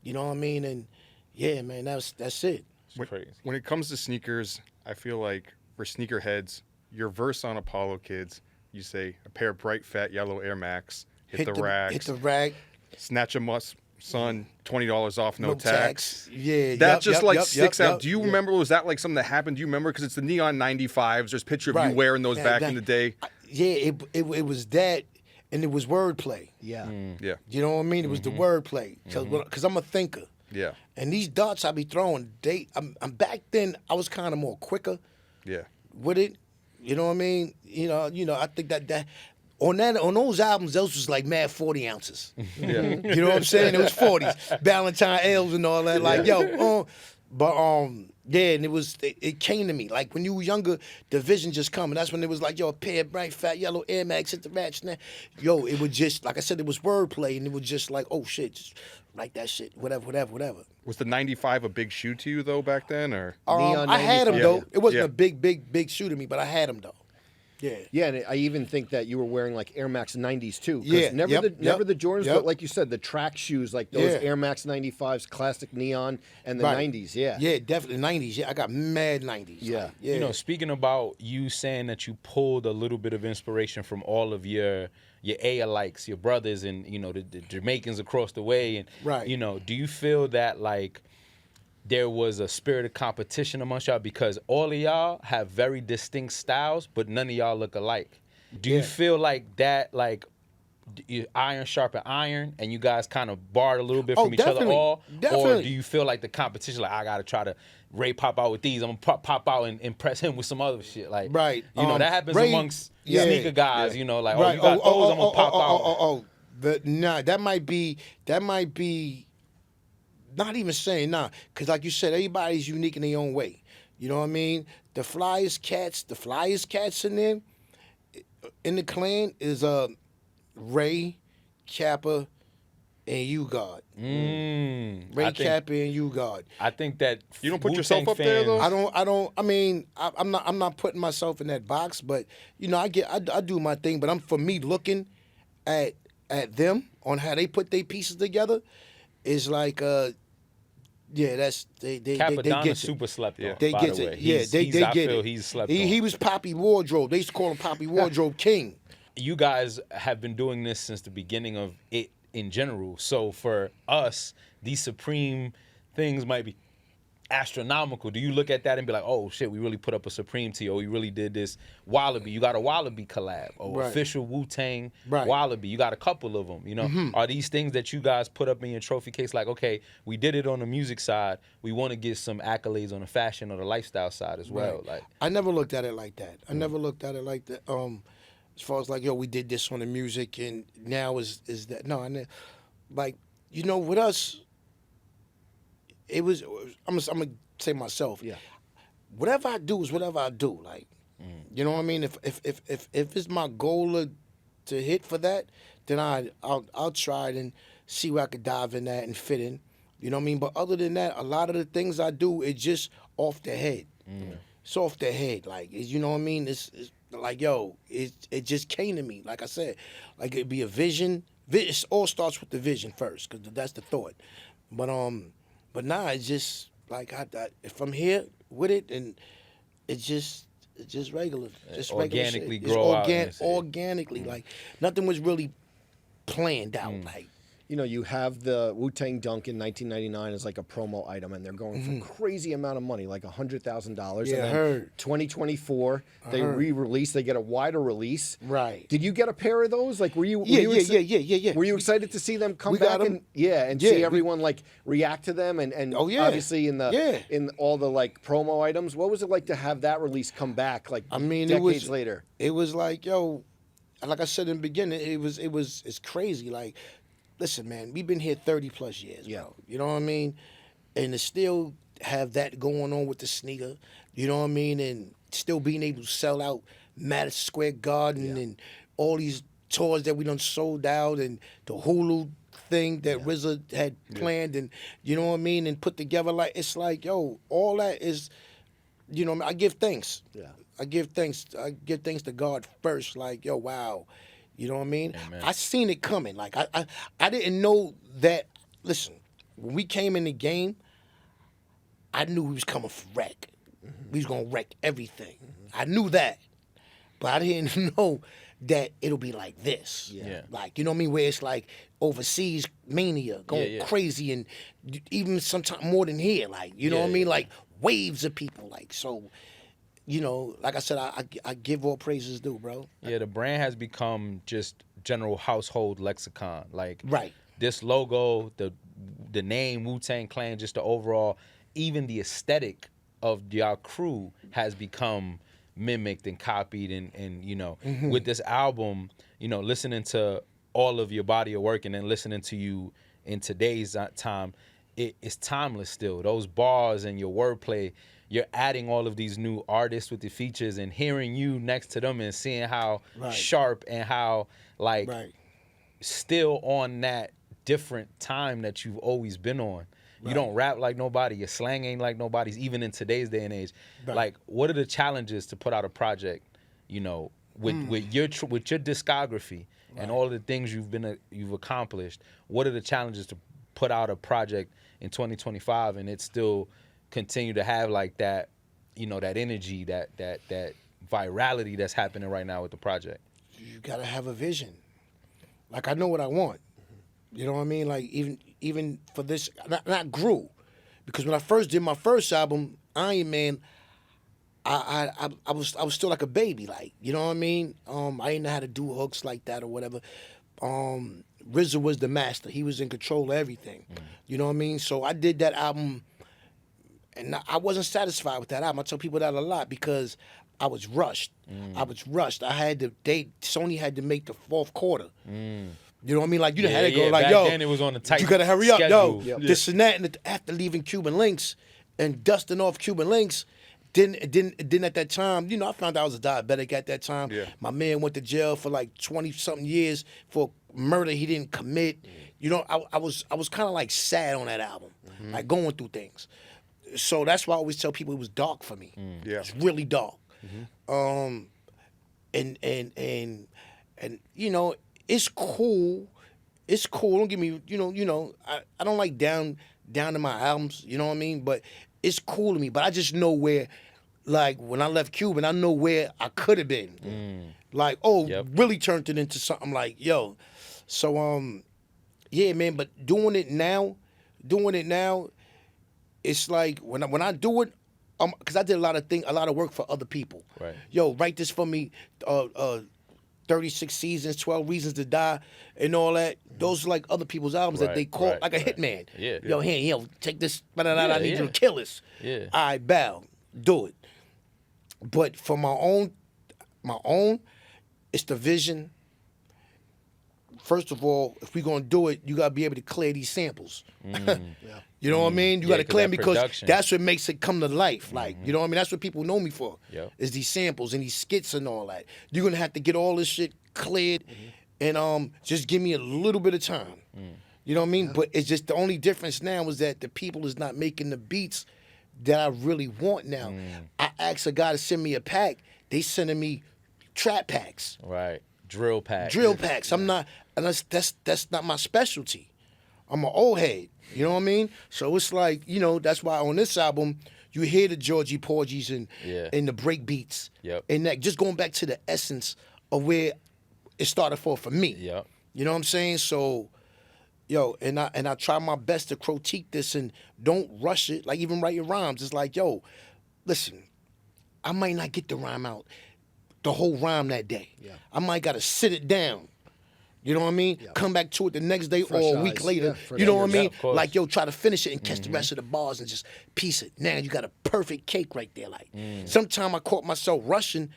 you know what I mean? And yeah, man, that's it. It's crazy. When it comes to sneakers, I feel like for sneakerheads, your verse on Apollo Kids, you say a pair of bright fat yellow Air Max, hit the rack, Hit the rack. snatch a must, son, $20 off, no tax. Yeah, That just sticks out. Yep, Do you remember? Was that like something that happened? Do you remember? Because it's the neon 95s. There's a picture of Right. you wearing those Yeah, back that- in the day. Yeah, it was that, and it was wordplay. Yeah. Yeah, You know what I mean? It was the wordplay, because I'm a thinker. yeah, And these darts I be throwing, I'm back then I was kind of more quicker yeah. with it. You know what I mean? I think that on those albums, those was like mad 40 ounces. Yeah. You know what I'm saying? It was 40s, Valentine L's and all that. Like, yeah, and it came to me. Like, when you were younger, the vision just come. And that's when it was like, yo, a pair of bright, fat, yellow Air Max hit the match. Yo, it would just, like I said, it was wordplay. And it was just like, oh, shit, just write that shit, whatever. Was the 95 a big shoe to you, though, back then? Or Neon I had them, 95. though. It wasn't Yeah. a big shoe to me, but I had them, though. Yeah. Yeah, and I even think that you were wearing like Air Max 90s too. 'Cause Yeah, never the Jordans, yep. but like you said, the track shoes, like those Yeah. Air Max 95s, classic neon, and the Right. 90s. Yeah. Yeah, definitely 90s. Yeah, I got mad 90s. Yeah. Like, yeah. You know, speaking about you saying that you pulled a little bit of inspiration from all of your A-alikes, your brothers, and you know the Jamaicans across the way, and Right. you know, do you feel that like there was a spirit of competition amongst y'all because all of y'all have very distinct styles, but none of y'all look alike? Do you Yeah. feel like that, like iron sharpen iron, and you guys kind of borrowed a little bit Oh, from each other definitely. all, or Definitely. do you feel like the competition, like I gotta try to Ray pop out with these, I'm gonna pop out and impress him with some other shit, like Right. You know that happens Ray- amongst yeah. sneaker guys, you know, like oh Right. you got those, I'm gonna pop out. Nah, that might be not even saying nah, because like you said, everybody's unique in their own way. You know what I mean? The flyest cats in the clan is Ray, Kappa, and U-God. Ray, I think- Kappa, and U-God. I think that You don't put Wu-Tang yourself up there, fans- though? I'm not putting myself in that box, but you know, I do my thing. But for me looking at them on how they put their pieces together is like that's they Capadonna get it. super slept on. They by get the way. it. Yeah, He's- they I get feel it. he's slept He on. was Poppy Wardrobe. They used to call him Poppy Wardrobe King. You guys have been doing this since the beginning of it in general. So for us, these Supreme things might be astronomical. Do you look at that and be like, oh shit, we really put up a Supreme tee, or we really did this Wallabee? You got a Wallabee collab, or Right. official Wu-Tang Right. Wallabee. You got a couple of them, you know. Are these things that you guys put up in your trophy case like, okay, we did it on the music side, we want to get some accolades on the fashion or the lifestyle side as well? Right. Like, I never looked at it like that. As far as like, yo, we did this on the music, and now is that no? Like, you know, with us, it was. I'm gonna say myself. Yeah. Whatever I do is whatever I do. Like, you know what I mean? If it's my goal to hit for that, then I'll try it and see where I could dive in that and fit in. You know what I mean? But other than that, a lot of the things I do, it's just off the head. It's off the head. Like, you know what I mean? It's like, yo, it just came to me. Like I said, like it'd be a vision. It all starts with the vision first, because that's the thought. But nah, it's just like if I'm here with it, and it's just regular, just regular organically shit. grow out and shit. Organically, like nothing was really planned out. Like, You know, you have the Wu-Tang Dunk in 1999 as like a promo item, and they're going for crazy amount of money, like $100,000. Yeah, and I then heard. 2024, they heard. re-release, they get a wider release. Right. Did you get a pair of those? Like, were you? Yeah. Were you excited to see them come We back got 'em. and Yeah, see we- everyone like react to them and Oh, yeah. obviously in Yeah. all the like promo items? What was it like to have that release come back like I mean, decades later? It was like, yo, like I said in the beginning, it's crazy. Like, listen, man, we've been here 30 plus years, Yeah. bro. You know what I mean? And to still have that going on with the sneaker, you know what I mean? And still being able to sell out Madison Square Garden and all these tours that we done sold out, and the Hulu thing that RZA had planned, and you know what I mean, and put together. Like, it's like, yo, all that is, you know, I give thanks. Yeah. I give thanks to God first. Like, yo, wow. You know what I mean? Amen. I seen it coming. Like, I didn't know that. Listen, when we came in the game, I knew we was coming for wreck. We was gonna wreck everything. I knew that, but I didn't know that it'll be like this. Yeah. Like, you know what I mean? Where it's like overseas mania going Yeah. crazy, and even sometimes more than here. Like, you know Yeah, what I mean? yeah. Like waves of people. Like, so, you know, like I said, I give all praises due, bro. yeah, the brand has become just general household lexicon. Like, Right. this logo, the name Wu-Tang Clan, just the overall, even the aesthetic of y'all crew has become mimicked and copied, and you know, with this album, you know, listening to all of your body of work and then listening to you in today's time, it's timeless still. Those bars and your wordplay, you're adding all of these new artists with the features, and hearing you next to them and seeing how sharp and how like still on that different time that you've always been on. You don't rap like nobody. Your slang ain't like nobody's, even in today's day and age. Like, what are the challenges to put out a project, you know, with your discography and all of the things you've accomplished? What are the challenges to put out a project in 2025 and it still continue to have like that, you know, that energy, that virality that's happening right now with the project? You gotta have a vision. Like, I know what I want. You know what I mean? Like, even for this, not grew, because when I first did my first album, Iron Man, I was still like a baby, like, you know what I mean? I didn't know how to do hooks like that or whatever. RZA was the master. He was in control of everything. You know what I mean? So I did that album, and I wasn't satisfied with that album. I tell people that a lot because I was rushed. I was rushed. Sony had to make the fourth quarter. You know what I mean? Like, you had to go like, back yo, then it was on the tight you gotta hurry up, schedule. this and that. And after leaving Cuban Links and dusting off Cuban Links, then at that time, you know, I found out I was a diabetic at that time. My man went to jail for like 20-something years for murder he didn't commit. You know, I was kind of like sad on that album, like going through things. So that's why I always tell people it was dark for me. It's really dark. And you know, it's cool. It's cool. Don't get me, you know, I don't like down to my albums, you know what I mean? But it's cool to me. But I just know where, like, when I left Cuban, I know where I could have been. Like, really turned it into something like, yo. So, yeah, man, but doing it now, it's like when I do it, because I did a lot of work for other people. Right. Yo, write this for me, 36 Seasons, 12 Reasons to Die, and all that. Those are like other people's albums that they call like a hitman. Yo, here, take this, I need you to kill this. All right, bow, do it. But for my own, it's the vision. First of all, if we're gonna do it, you gotta be able to clear these samples. You know what I mean? You gotta clear them because that's what makes it come to life. Like, you know what I mean? That's what people know me for. Is these samples and these skits and all that. You're gonna have to get all this shit cleared and just give me a little bit of time. You know what I mean? But it's just the only difference now is that the people is not making the beats that I really want now. I asked a guy to send me a pack. They sending me trap packs. Right. Drill packs. I'm not, and that's not my specialty. I'm an old head. You know what I mean? So it's like, you know, that's why on this album you hear the Georgie Porgies and the break beats. And that just going back to the essence of where it started for me. You know what I'm saying? So, yo, and I try my best to critique this and don't rush it. Like, even writing rhymes, it's like, yo, listen, I might not get the rhyme out, the whole rhyme that day. I might gotta sit it down. You know what I mean? Come back to it the next day or a week later. You know what I mean? Like, yo, try to finish it and catch the rest of the bars and just piece it. Now you got a perfect cake right there. Like, sometime I caught myself rushing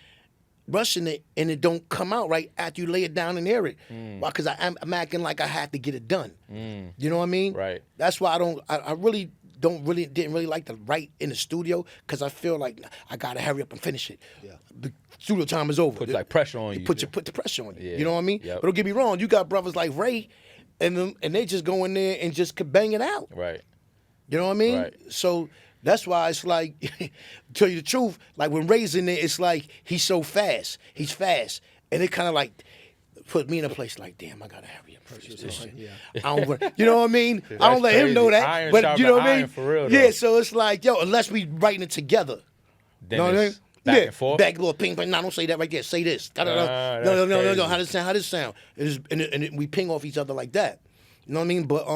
it and it don't come out right after you lay it down and hear it. Why? Because I'm acting like I had to get it done. You know what I mean? Right. That's why I really didn't really like to write in the studio because I feel like I gotta hurry up and finish it. The studio time is over. Put like pressure on you. Put the pressure on you. You know what I mean? But don't get me wrong, you got brothers like Ray, and they just go in there and just could bang it out. Right. You know what I mean? Right. So that's why it's like, to tell you the truth, like when Ray's in there, it's like he's so fast. He's fast, and it kind of like put me in a place like, damn, I gotta hurry up. You know what I mean? I don't let him know that, iron but you know what I mean? For real, yeah, so it's like, yo, unless we writing it together. Then know what I mean? back and forth. Back little ping pong. No, don't say that right there. Say this. No. How does it sound? And we ping off each other like that. You know what I mean? But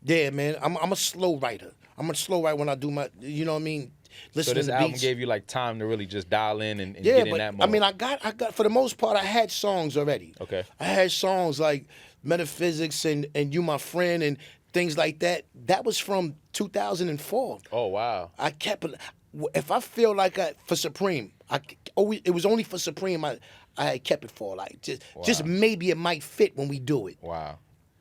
yeah, man, I'm a slow writer. I'm a slow writer when I do my. You know what I mean? So this album gave you like time to really just dial in and get in that mode. I mean, I got for the most part, I had songs already. Okay. I had songs like Metaphysics and You My Friend and things like that. That was from 2004. Oh wow. I kept. If I feel like for Supreme, it was only for Supreme. I had kept it for like just maybe it might fit when we do it. Wow.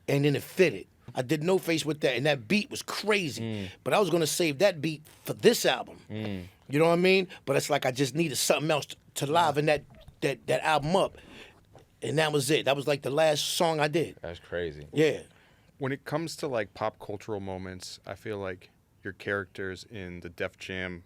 And then it fitted. I did No Face with that, and that beat was crazy. But I was gonna save that beat for this album. You know what I mean? But it's like I just needed something else to liven that album up, and that was it. That was like the last song I did. That's crazy. Yeah. When it comes to like pop cultural moments, I feel like your characters in the Def Jam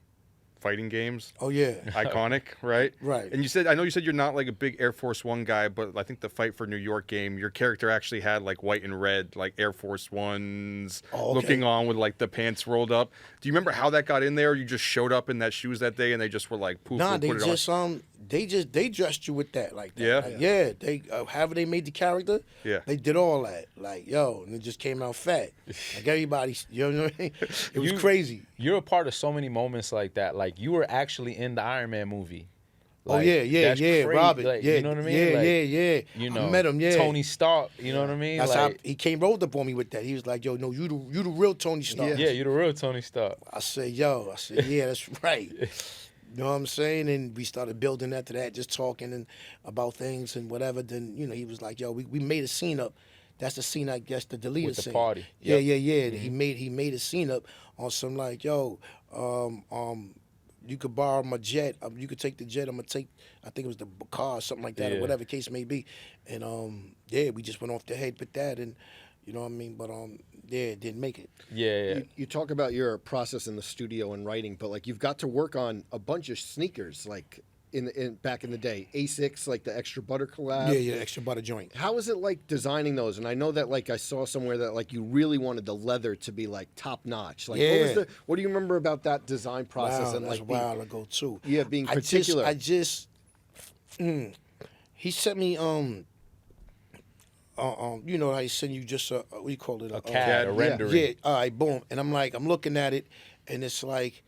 fighting games. Oh yeah. Iconic, right? Right. And I know you said you're not like a big Air Force One guy, but I think the Fight for New York game, your character actually had like white and red, like Air Force Ones looking on with like the pants rolled up. Do you remember how that got in there? Or you just showed up in that shoes that day and they just were like, poof, Nah, we'll they put it just on. they dressed you with that like that. Yeah? Like, yeah. They however they made the character. Yeah. They did all that. Like and it just came out fat. Like everybody, you know what I mean? It was crazy. You're a part of so many moments like that. Like you were actually in the Iron Man movie. Like, yeah, that's crazy. Robert. Like, yeah, you know what I mean? Yeah, like, yeah. You know, I met him. Yeah, Tony Stark. You know what I mean? That's like, how he came rolled up on me with that. He was like, "Yo, no, you the real Tony Stark." yeah, you're the real Tony Stark. I said, yeah, that's right. You know what I'm saying? And we started building after that, just talking and about things and whatever. Then, he was like, yo, we made a scene up. That's the scene, I guess, the deleted With the scene. party. Yeah, Yep. yeah. He made a scene up on some like, yo, you could borrow my jet. You could take the jet. I'm gonna take, I think it was the car or something like that, or whatever the case may be. And we just went off the head with that, and you know what I mean. But it didn't make it. Yeah. You talk about your process in the studio and writing, but like you've got to work on a bunch of sneakers, like in back in the day, A6, like the extra butter collab. Yeah, extra butter joint. How is it like designing those? And I know that like I saw somewhere that like you really wanted the leather to be like top notch. Like what do you remember about that design process? Wow, and that's like a while ago too. Yeah, being particular. He sent me you know, I send you just what do you call it? A CAD, a rendering. Yeah, all right, boom. And I'm looking at it, and it's like,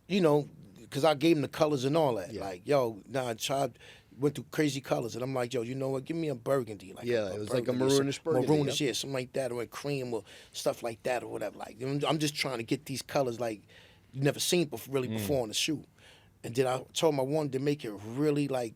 because I gave him the colors and all that. Yeah. Like, yo, child went through crazy colors, and I'm like, yo, you know what? Give me a burgundy. Like it was like a burgundy, maroonish burgundy. Maroonish, yeah, something like that, or a cream or stuff like that, or whatever. Like, I'm just trying to get these colors like you never seen before on the shoot. And then I told him I wanted to make it really like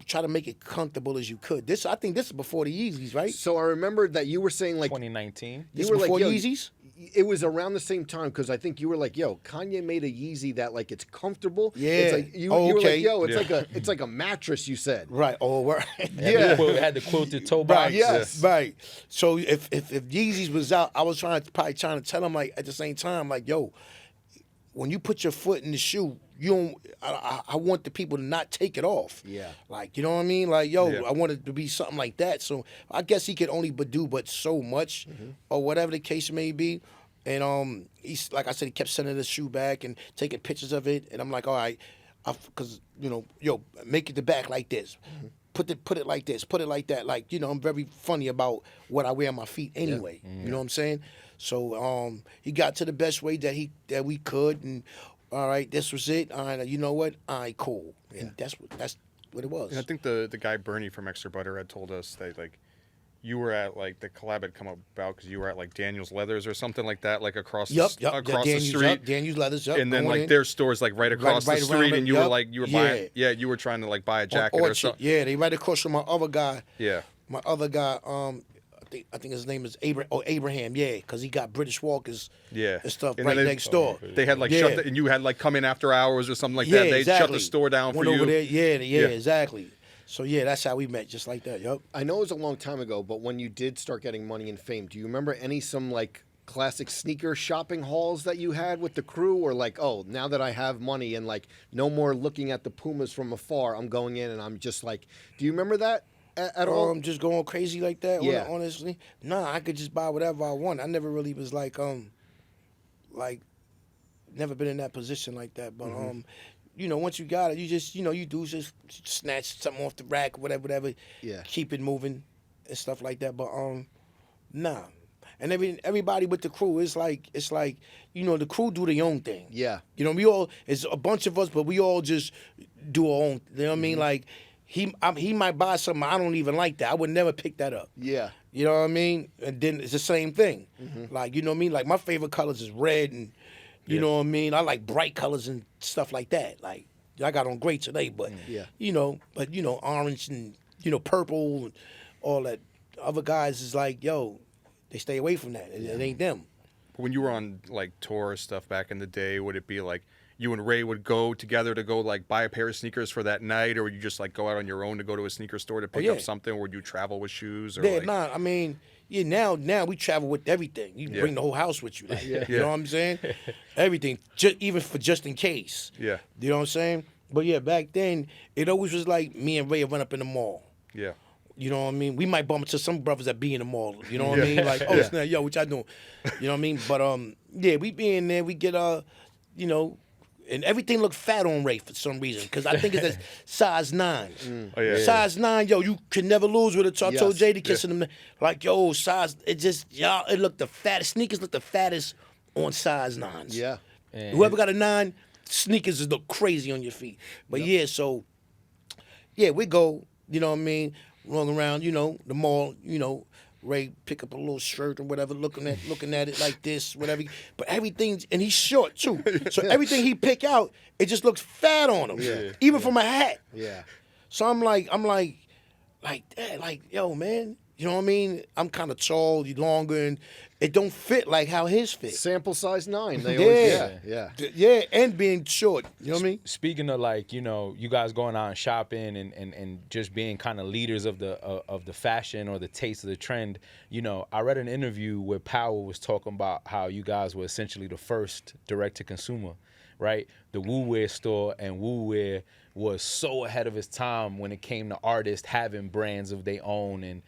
try to make it comfortable as you could. I think this is before the Yeezys, right? So I remembered that you were saying like 2019. This you were before like, yo, Yeezys? It was around the same time because I think you were like, yo, Kanye made a Yeezy that like it's comfortable. Yeah. It's like, you were Okay. like, yo, it's like a mattress. You said. Right. Oh, right. It had the quilted toe box. Right. Yes. Right. So if Yeezys was out, I was trying to tell him like at the same time like, yo, when you put your foot in the shoe, you don't. I want the people to not take it off. Yeah. Like, you know what I mean? Like, yo, I want it to be something like that. So I guess he could only do so much, or whatever the case may be. And he's like I said, he kept sending the shoe back and taking pictures of it. And I'm like, all right, because yo, make it the back like this. Put it like this. Put it like that. Like, I'm very funny about what I wear on my feet anyway. You know what I'm saying? So he got to the best way that we could, and all right, this was it. All right, you know what? All right, cool. And that's what it was. And I think the guy Bernie from Extra Butter had told us that like you were at like the collab had come about because you were at like Daniel's Leathers or something like that, like across the street. Daniel's Leathers. And then like their stores like right across the street, and you were like buying. Yeah, you were trying to like buy a jacket or something. Yeah, they right across from my other guy. Yeah. My other guy. I think his name is Abraham. Yeah, because he got British Walkers. And stuff and right next door. They had like shut and you had like come in after hours or something like that. They shut the store down for you. Over there. Yeah, exactly. So yeah, that's how we met, just like that. Yup. I know it was a long time ago, but when you did start getting money and fame, do you remember some like classic sneaker shopping hauls that you had with the crew, or like, oh, now that I have money and like no more looking at the Pumas from afar, I'm going in and I'm just like, do you remember that at all? I'm just going crazy like that. Yeah. Honestly, nah, I could just buy whatever I want. I never really was like never been in that position like that. But once you got it, you just you do just snatch something off the rack, whatever. Yeah. Keep it moving and stuff like that. But nah. And everybody with the crew, it's like the crew do their own thing. Yeah. We all, it's a bunch of us, but we all just do our own. You know what I mean? Like he might buy something I don't even like that. I would never pick that up. Yeah. You know what I mean? And then it's the same thing. Like, you know what I mean? Like, my favorite colors is red, and you know what I mean? I like bright colors and stuff like that. Like, I got on gray today, but Yeah. orange and purple and all that. Other guys is like, yo, they stay away from that. It ain't them. When you were on like tour stuff back in the day, would it be like you and Ray would go together to go like buy a pair of sneakers for that night, or would you just like go out on your own to go to a sneaker store to pick up something, or would you travel with shoes? Or I mean, now we travel with everything. You bring the whole house with you. Like, You know what I'm saying? Everything, even for just in case. Yeah. You know what I'm saying? But yeah, back then, it always was like me and Ray would run up in the mall. Yeah. You know what I mean? We might bump into some brothers that be in the mall. You know what I mean? Like, snap, yo, what y'all doing? You know what I mean? But we be in there. We get and everything looked fat on Ray for some reason because I think it's a size 9. Oh, yeah. Size 9, yo, you can never lose with it. So I told Yes. Jay to kissing them like, yo, size. It looked the fattest. Sneakers look the fattest on size 9s. Yeah. And Whoever got a 9, sneakers look crazy on your feet. But we go. You know what I mean? Rolling around, the mall, Ray pick up a little shirt or whatever, looking at it like this, whatever. But everything, and he's short too, so everything he pick out, it just looks fat on him, even from a hat. Yeah. So I'm like, yo, man, you know what I mean? I'm kind of tall, longer, and it don't fit like how his fit. Sample size 9. They Yeah. always, Yeah, and being short, you know what I mean? Speaking of like, you guys going out and shopping and just being kind of leaders of the fashion or the taste of the trend, I read an interview where Powell was talking about how you guys were essentially the first direct to consumer, right? The Wu-Wear store and Wu-Wear was so ahead of its time when it came to artists having brands of their own and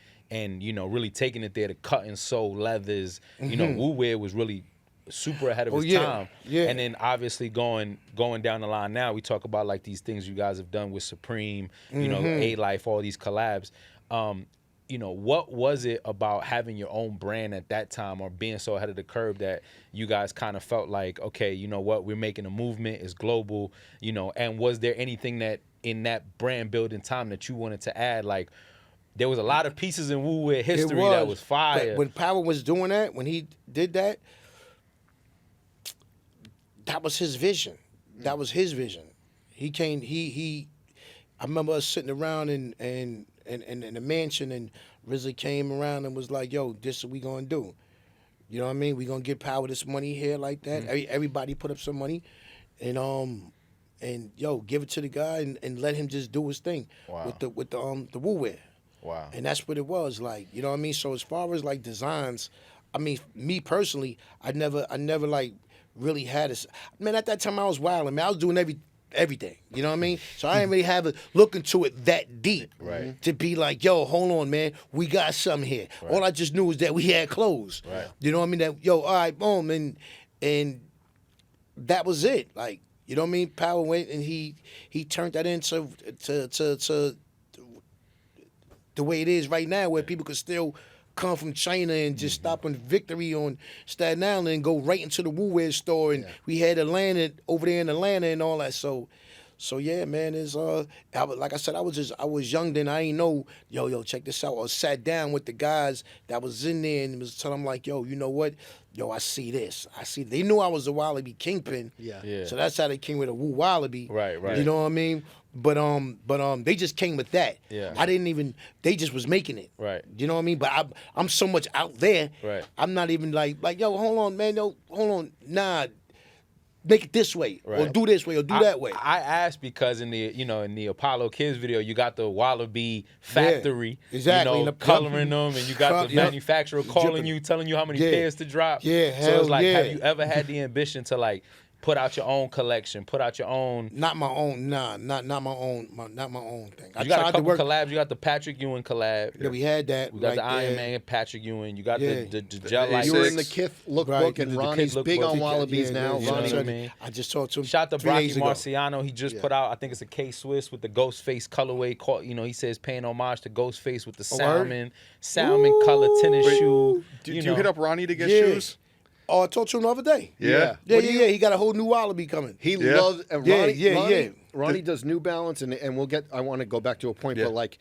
really taking it there to cut and sew leathers. Wu-Wear was really super ahead of its time. Yeah. And then obviously going down the line now, we talk about like these things you guys have done with Supreme, A-Life, all these collabs. What was it about having your own brand at that time or being so ahead of the curve that you guys kind of felt like, okay, you know what, we're making a movement, it's global, and was there anything that in that brand building time that you wanted to add? Like, there was a lot of pieces in Wu-Wear history that was fire. But when Powell was doing that, when he did that, that was his vision. That was his vision. He came. I remember us sitting around in the mansion, and RZA came around and was like, "Yo, this is what we gonna do." You know what I mean? We gonna get Powell this money here like that. Everybody put up some money, and give it to the guy and let him just do his thing with the Wu-Wear. Wow. And that's what it was like, you know what I mean? So as far as like designs, I mean, me personally, I never like really had a, man, at that time I was wilding, man. I was doing everything, you know what I mean? So I didn't really have a look into it that deep to be like, yo, hold on, man, we got something here. Right. All I just knew was that we had clothes. Right. You know what I mean? That, yo, all right, boom, and that was it. Like, you know what I mean? Powell went and he turned that into to the way it is right now, where people could still come from China and just stop on Victory on Staten Island and go right into the Wu-Wear store, and we had Atlanta over there in Atlanta and all that. So yeah, man, it's like I said, I was young then. I ain't know, yo, check this out. I sat down with the guys that was in there and was telling them like, yo, you know what? Yo, I see this. They knew I was a Wallabee kingpin. Yeah. So that's how they came with a Wu Wallabee. Right. You know what I mean? But they just came with that. Yeah. They just was making it. Right. You know what I mean? But I'm so much out there. Right. I'm not even like, yo, hold on, man, hold on. Nah, make it this way, or do this way, or do that way. I asked because in the Apollo Kids video, you got the Wallabee factory, coloring them, and you got the manufacturer calling you, telling you how many pairs to drop. Yeah, so it's like, have you ever had the ambition to like put out your own collection, put out your own? Not my own, not my own thing. You got a couple collabs. You got the Patrick Ewing collab. Yeah, we had that. We got the Iron Man, Patrick Ewing. You got the Gel Light. You were in the Kith lookbook, and Ronnie's big on Wallabees now. You know what I mean? I just talked to him. Shout out to Brocky Marciano. He just put out, I think it's a K-Swiss with the Ghostface colorway. He says paying homage to Ghostface with the salmon color tennis shoe. Do you hit up Ronnie to get shoes? Oh, I talked to him the other day. Yeah. He got a whole new Wallabee coming. He loves Ronnie. Ronnie does New Balance, and I want to go back to a point, but like,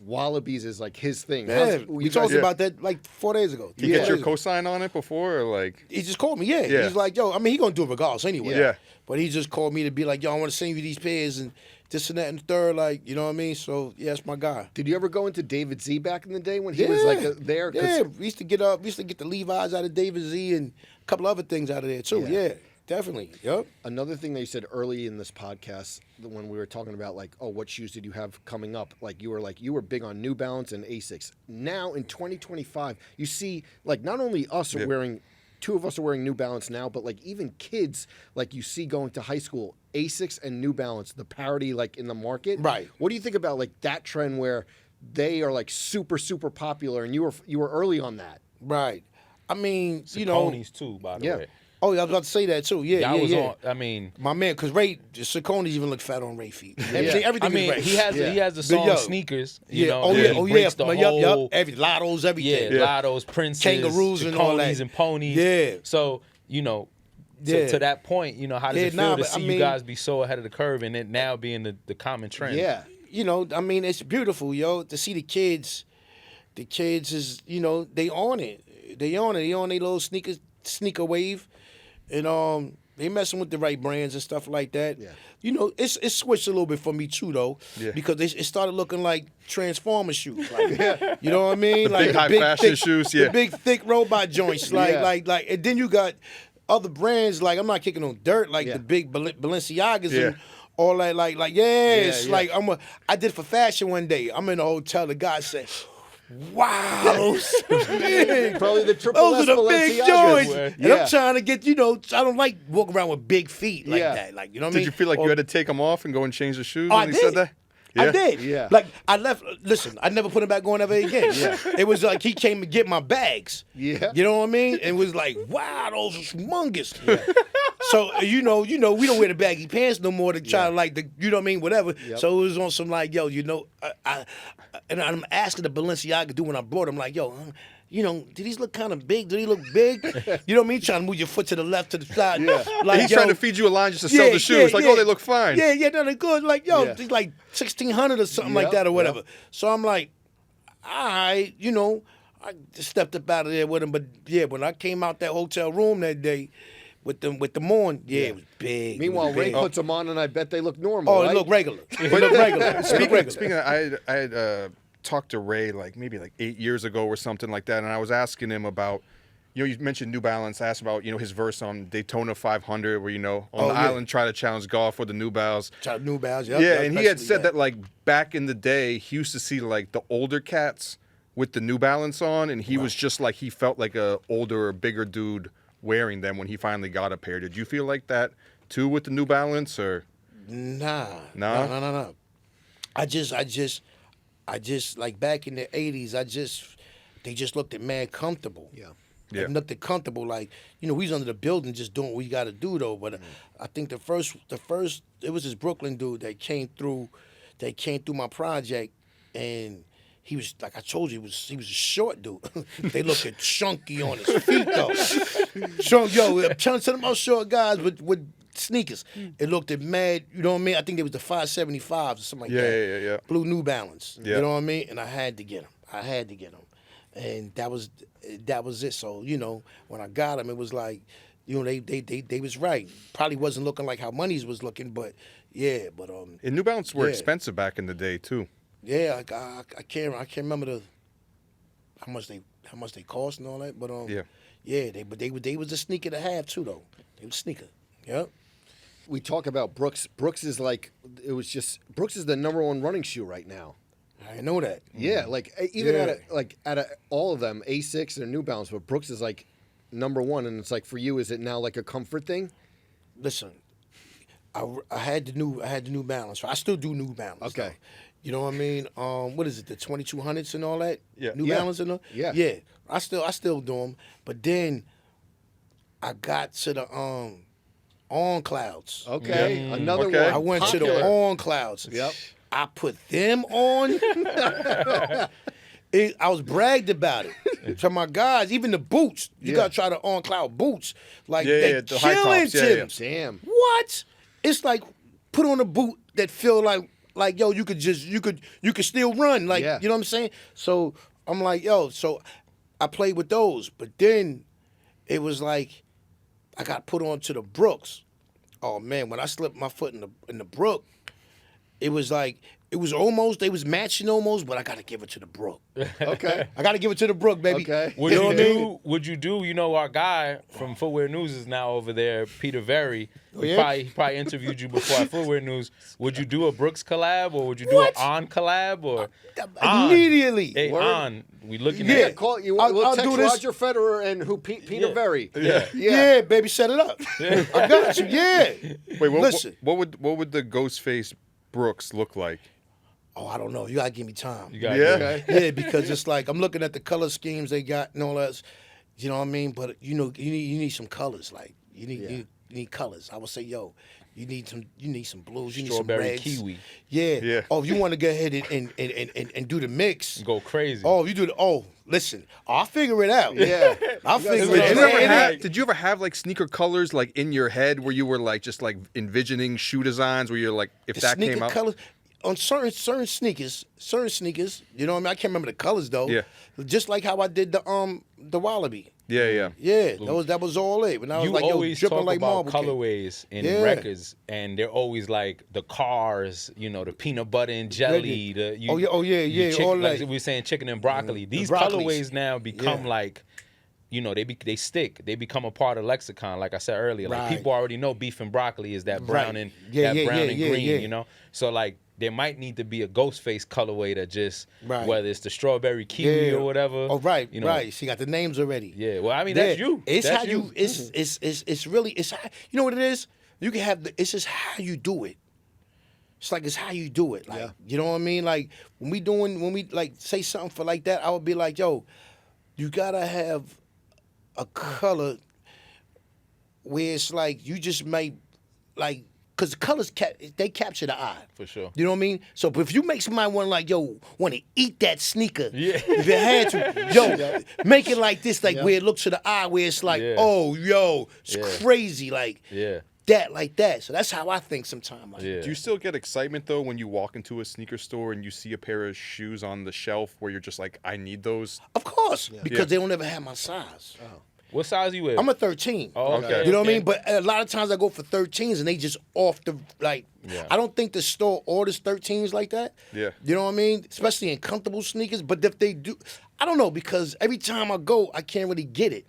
Wallabees is like his thing. Yeah, we talked about that like 4 days ago. You get your cosign on it before, or like? He just called me. Yeah. He's like, yo, I mean, he gonna do it regardless anyway. Yeah. But he just called me to be like, yo, I want to send you these pairs and this and that and the third, like, you know what I mean? So yeah, that's my guy. Did you ever go into David Z back in the day when he was like there? Yeah, we used to get the Levi's out of David Z and a couple other things out of there too. Yeah. Definitely. Yep. Another thing that you said early in this podcast, when we were talking about like, oh, what shoes did you have coming up? Like you were big on New Balance and Asics. Now in 2025, you see like not only us are wearing, two of us are wearing New Balance now, but like even kids like you see going to high school, Asics and New Balance, the parity like in the market. Right. What do you think about like that trend where they are like super super popular and you were early on that? Right. I mean, you know, Saucony's too, by the way. Oh, I was about to say that too. Yeah, I mean, my man, because Ray Saucony's even look fat on Ray feet. Everything I mean, is Ray. he has the song Sneakers. You know, Lottos, everything. Lottos, Princes, Kangaroos and all that. and ponies. Yeah. So you know, to that point, you know, how does it feel to see you guys be so ahead of the curve and it now being the common trend? Yeah. You know, I mean, it's beautiful, yo, to see the kids. The kids is, you know, they on it. They on their little sneaker wave. And they messing with the right brands and stuff like that. Yeah. You know, it's switched a little bit for me too though. Yeah. Because it started looking like Transformer shoes. Like, you know what I mean? The like big high fashion shoes, The big thick robot joints. Like and then you got other brands, like I'm not kicking on dirt, like the big Balenciagas and all that, like like I did for fashion one day. I'm in a hotel, the guy said, wow, those big. Probably the triple Those are the big joints. And I'm trying to get, you know, I don't like walking around with big feet like that. Like, you know what I mean? Did you feel like you had to take them off and go and change the shoes Oh, when he said that? I did. Yeah. Like, I left, listen, I never put him back on ever again. It was like he came to get my bags. Yeah. You know what I mean? And was like, wow, those are humongous. So, you know, we don't wear the baggy pants no more to try to like, you know what I mean, whatever. Yep. So it was on some like, yo, you know, and I'm asking the Balenciaga dude when I brought him, like, yo, you know, did these look kind of big? Did he look big? You know what I mean? Trying to move your foot to the left, to the side. Like, he's trying to feed you a line just to sell the shoes. Like, oh, they look fine. Yeah, no, they're good. Like, yo, it's like 1,600 or something like that or whatever. So I'm like, all right, you know, I just stepped up out of there with him. But yeah, when I came out that hotel room that day with them on, it was big. Meanwhile, Ray puts them on, and I bet they look normal. Oh, right? it looked regular. It looked regular. Speaking of, I had talked to Ray maybe 8 years ago or something like that, and I was asking him about, you know, you mentioned New Balance. I asked about, you know, his verse on Daytona 500, where, you know, on the island try to challenge golf with the New Balance. New Balance, yeah. And he had said that like back in the day, he used to see like the older cats with the New Balance on, and he was just like, he felt like a older or bigger dude wearing them when he finally got a pair. Did you feel like that too with the New Balance, or? No. I just like back in the 80s, they just looked at mad comfortable. Like, nothing comfortable. Like, you know, we was under the building just doing what we got to do though. But I think the first, it was this Brooklyn dude that came through my project, and he was, like I told you, he was a short dude. They looked chunky on his feet though. I'm trying to tell them about short guys with sneakers. It looked at mad, you know what I mean? I think it was the 575s or something like that. Yeah. Blue New Balance. You know what I mean? And I had to get them. And that was it. So, you know, when I got them, it was like, you know, they was right. Probably wasn't looking like how Money's was looking, but yeah. But and New Balance were expensive back in the day too. Yeah, I can't remember how much they cost and all that. But they was a sneaker to have too though. They was a sneaker. Yep. We talk about Brooks. Brooks is like, Brooks is the #1 running shoe right now. I know that. Yeah, like even out of all of them, Asics and New Balance, but Brooks is like #1, and it's like, for you, is it now like a comfort thing? Listen, I had the New Balance. I still do New Balance. Okay. Though. You know what I mean? What is it? The 2200s and all that. Yeah. New Balance and all. Yeah. Yeah. I still do them, but then I got to the On Clouds. Okay. Another one. I went to the On Clouds. Yep. I put them on. I was bragged about it. To my guys, even the boots. You gotta try the On Cloud boots. Like they the high killing tops. Yeah. Damn. What? It's like put on a boot that feel like like, yo, you could still run, like, Yeah. you know what I'm saying? So I'm like, yo, so I played with those, but then it was like I got put on to the Brooks. Oh man, when I slipped my foot in the Brook, it was like they was matching almost, but I gotta give it to the Brook. Okay. I gotta give it to the Brook, baby. Okay. Would You know you what I mean? do? Would you do? You know, our guy from Footwear News is now over there, Peter Very. He yeah? probably interviewed you before at Footwear News. Would you do a Brooks collab, or would you do What? an On collab, or On? Immediately. Hey, Word. On, we looking Yeah. at. Call you. I'll We'll text do this. Roger Federer and Peter Yeah. Very. Yeah. Yeah, baby, set it up. I got you. Yeah. Wait, Listen. what would the Ghostface Brooks look like? Oh, I don't know. You gotta give me time. You got Yeah. Okay. Yeah, because it's like I'm looking at the color schemes they got and all that. You know what I mean? But you know, you need some colors. Like you need colors. I would say, yo, you need some blues. You need some Strawberry reds. kiwi. Yeah. Yeah. Oh, if you want to go ahead and do the mix. Go crazy. Oh, you do the. Oh, listen, I'll figure it out. Yeah. I'll figure Did it you out. ever And have- it- Did you ever have like sneaker colors like in your head where you were like just like envisioning shoe designs where you're like if the that sneaker came out? colors on certain sneakers, you know what I mean? I can't remember the colors though. Yeah. Just like how I did the Wallabee. Yeah. Yeah, that was all it. When I was You like, yo, always dripping talk like about marble cake. colorways in Yeah. records, and they're always like the cars, you know, the peanut butter and jelly. The Oh, yeah, chicken, all like that. we were saying, chicken and broccoli. These broccolis. colorways now become Yeah. like, you know, they stick. They become a part of lexicon. Like I said earlier, like Right. people already know beef and broccoli is that brown Right. and Yeah, that yeah, brown yeah, and yeah, green. yeah. You know, so like there might need to be a Ghostface colorway that just Right. whether it's the strawberry kiwi or whatever. Oh, right, you know, right. She got the names already. Yeah, well, I mean that's Yeah. you. It's That's how you. It's really. It's how, you know what it is. You can have. It's just how you do it. It's how you do it. Like, Yeah. you know what I mean? Like when we like say something for like that, I would be like, yo, you gotta have a color where it's like you just might like because the colors they capture the eye. For sure. You know what I mean? So but if you make somebody want to eat that sneaker, Yeah. if you had to, yo, make it like this, like where it looks to the eye, where it's like, Yeah. oh, yo, it's Yeah. crazy, like Yeah. that, like that. So that's how I think sometimes. Like, Yeah. Do you still get excitement though when you walk into a sneaker store and you see a pair of shoes on the shelf where you're just like, I need those? Of course, because Yeah. they don't ever have my size. What size you wear? I'm a 13. Oh, okay. You know what I okay. mean? But a lot of times I go for 13s and they just off the like. Yeah. I don't think the store orders 13s like that. Yeah. You know what I mean? Especially in comfortable sneakers. But if they do, I don't know because every time I go, I can't really get it.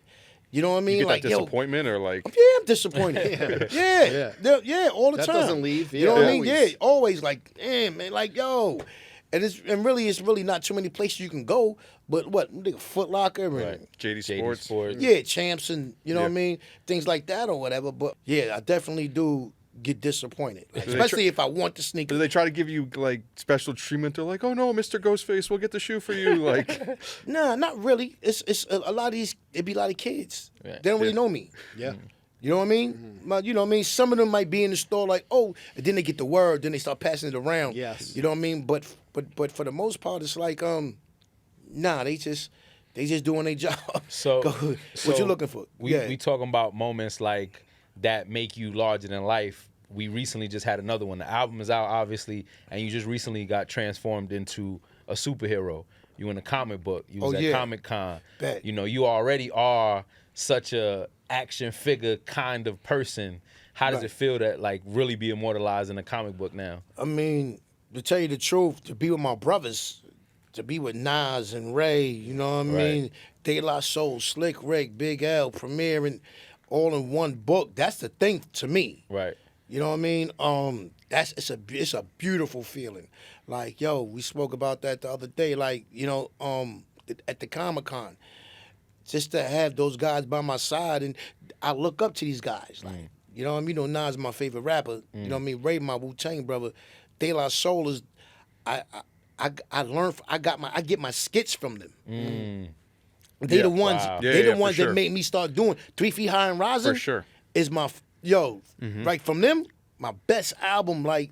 You know what I mean? You get like that disappointment or like? Yeah, I'm disappointed. yeah, all the That time. doesn't leave. You know what I mean? Always. Yeah, always like, damn, man, like, yo. It's really not too many places you can go. But what, nigga, Foot Locker and Right. JD JD Sports. Sports. yeah, Champs and you know what I Yeah. mean, things like that or whatever. But yeah, I definitely do get disappointed, like, Do they especially if I want the Do sneaker. they try to give you like special treatment? They're like, oh no, Mr. Ghostface, we'll get the shoe for you. Like, Nah, not really. It's a lot of these. It be a lot of kids. Yeah. They don't really Yeah. know me. Yeah. You know what I mean? But you know what I mean? Some of them might be in the store like, oh, and then they get the word, then they start passing it around. Yes. You know what I mean? But for the most part, it's like, nah, they just doing their job. So, Go ahead. so What you looking for? We talking about moments like that make you larger than life. We recently just had another one. The album is out, obviously, and you just recently got transformed into a superhero. You in a comic book. You was Oh, at yeah. Comic Con. Bet. You know, you already are such a action figure kind of person. How does Right. it feel to like really be immortalized in a comic book now? I mean, to tell you the truth, to be with my brothers, to be with Nas and Ray, you know what I Right. mean? De La Soul, Slick Rick, Big L, Premier, and all in one book. That's the thing to me. Right. You know what I mean? It's a beautiful feeling. Like, yo, we spoke about that the other day. Like, you know, at the Comic-Con, just to have those guys by my side, and I look up to these guys. Like, you know what I mean? You know, Nas is my favorite rapper. You know what I mean? Ray, my Wu-Tang brother. De La Soul is, I learned. I get my skits from them. They Yeah, the ones. wow. Yeah, They yeah, the for ones sure. that made me start doing 3 Feet High and Rising. For sure. Is my right from them. My best album. Like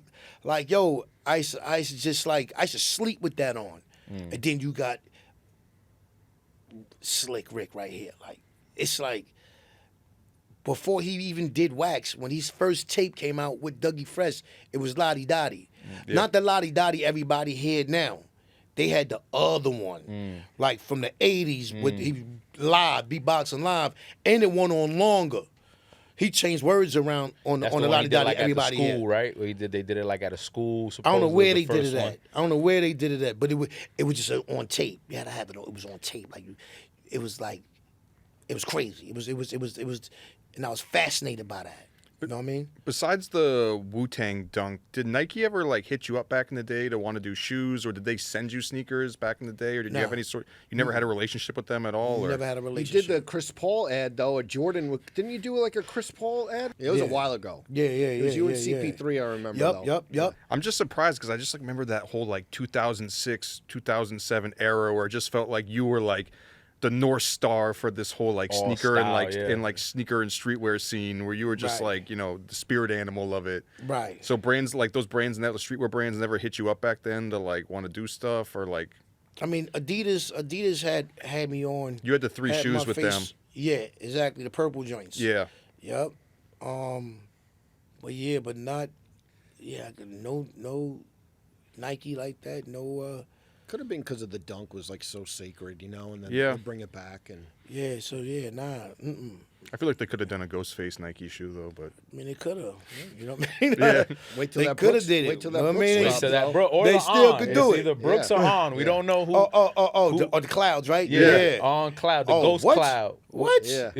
yo, I used to just like I used to sleep with that on, and then you got Slick Rick right here. Like it's like before he even did wax, when his first tape came out with Dougie Fresh, it was Lottie Dottie. Yeah. Not the Lottie Dottie everybody heard now. They had the other one, like from the 80s with he live, beatboxing live, and it went on longer. He changed words around on the Lottie Dottie like everybody at the school, heard. right? Where they did it like at a school. I don't know supposedly where the they did first it one. at. I don't know where they did it at, but it was just on tape. You had to have it. It was on tape. Like it was like it was crazy. It was, and I was fascinated by that. You know what I mean? Besides the Wu-Tang dunk, did Nike ever like hit you up back in the day to want to do shoes, or did they send you sneakers back in the day, or did you have any sort? You never had a relationship with them at all, or Never had a You relationship. did the Chris Paul ad though. A Jordan. Didn't you do like a Chris Paul ad? It was a Yeah. while ago. Yeah. It was you and yeah. CP3. I remember. though. Yep. I'm just surprised because I just like remember that whole like 2006, 2007 era where it just felt like you were like the North Star for this whole like All sneaker and style, like yeah. and like sneaker and streetwear scene where you were just Right. like, you know, the spirit animal of it. Right. So brands like those brands and that the streetwear brands never hit you up back then to like want to do stuff, or like I mean, Adidas had me on. you had the three had shoes my with face- them. Yeah, exactly. The purple joints. Yeah. Yep. But not. Yeah, no Nike like that. No. Could have been because of the dunk was like so sacred, you know, and then Yeah. they bring it back and. Yeah. So yeah, nah. I feel like they could have done a Ghostface Nike shoe though, but I mean, they could have. You know what I mean? Yeah. Wait till They that coulda Brooks, did it. Wait till Know that what I Brooks mean? Wait, drop, so that though. bro, or They the still on. could It's do it. either Brooks or on. We don't know who. The clouds, right? Yeah. On cloud, the Oh, ghost what? cloud. What? Yeah.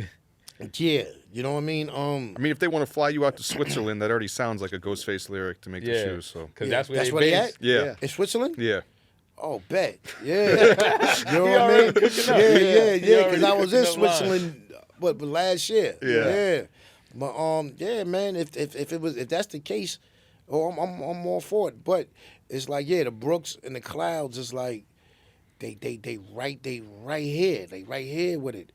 Yeah. You know what I mean? I mean if they want to fly you out to Switzerland, that already sounds like a Ghostface lyric to make the Yeah, shoes. So because Yeah. that's where That's they where they based. at? yeah. In Switzerland? Yeah. Oh, bet. Yeah. You know what I already mean? cooking up. Yeah. He Because I already was in cooking up lines. Switzerland, but last year. Yeah. But yeah, man. If that's the case, I'm all for it. But it's like the Brooks and the Clouds is like they right here. They right here with it.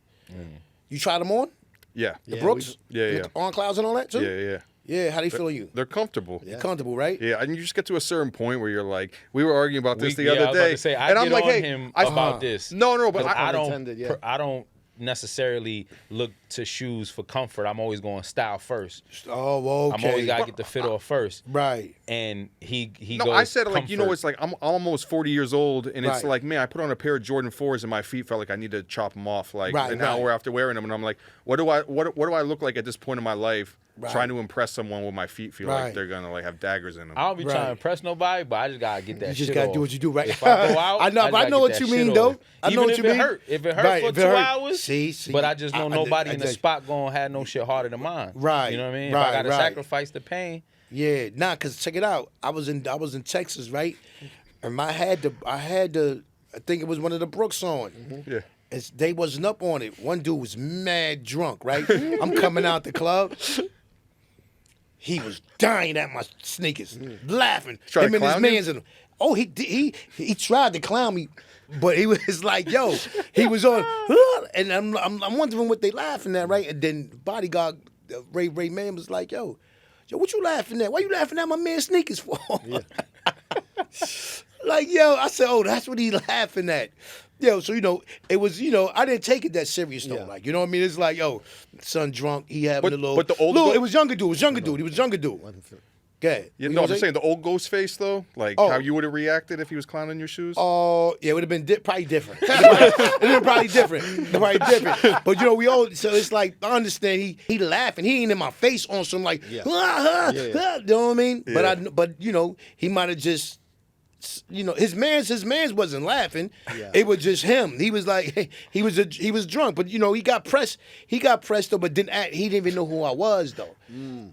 You tried them on Yeah. the Yeah, Brooks? Yeah, And yeah. the on Clouds and all that too. Yeah, yeah. Yeah. How they feel on you? They're comfortable. Yeah. Comfortable, right? Yeah, and you just get to a certain point where you're like, we were arguing about this the I other was about day, to say, and I I'm get like, on hey, him I, about this. no, but 'Cause I I don't. intended, yeah. I don't necessarily look to shoes for comfort. I'm always going style first. Oh, okay. I'm always gotta get the fit off first. Right. And he no, goes. I said like, you know, comfort. it's like I'm almost 40 years old, and it's Right. like, man, I put on a pair of Jordan 4s, and my feet felt like I need to chop them off, like Right, an right. hour after wearing them, and I'm like, what do I look like at this point in my life, Right. trying to impress someone when my feet feel Right. like they're gonna like have daggers in them? I don't be trying to Right. impress nobody, but I just gotta get that You shit just gotta off. do what you do, right? If I go out, I know, just but I gotta know get what that you shit mean, off. though. I know Even what if you it mean. hurt. If it hurt Right, for if it 2 hurt. hours, See, but I just know nobody in the I- spot gonna have no shit harder than mine. Right, You know what I mean? If right, I gotta right. sacrifice the pain. Yeah, cause check it out. I was in Texas, right? And I had to. I think it was one of the Brooks on. Yeah. They wasn't up on it. One dude was mad drunk, right? I'm coming out the club. He was dying at my sneakers, laughing. Trying Him to and his clown you? mans and oh, he tried to clown me, but he was like, yo, he was on, and I'm wondering what they laughing at, right? And then bodyguard Ray Man was like, yo, what you laughing at? Why you laughing at my man's sneakers for? Like, yo, I said, oh, that's what he laughing at. Yo, so, it was, I didn't take it that serious, though. Yeah. Like, you know what I mean? It's like, yo, son drunk, he having But- a little. but the old little, go- it was younger dude. He was younger dude. Go ahead. You You know, what I'm just saying the old Ghostface though, like Oh. how you would have reacted if he was clowning your shoes. Oh, yeah, it would have been probably different. It would have been probably different. But, we all, so it's like, I understand he laughing. He ain't in my face on some like, Yeah. you know what I mean? Yeah. But he might have just, his mans wasn't laughing. Yeah. It was just him. He was like, he was drunk. But, he got pressed though, but he didn't even know who I was though.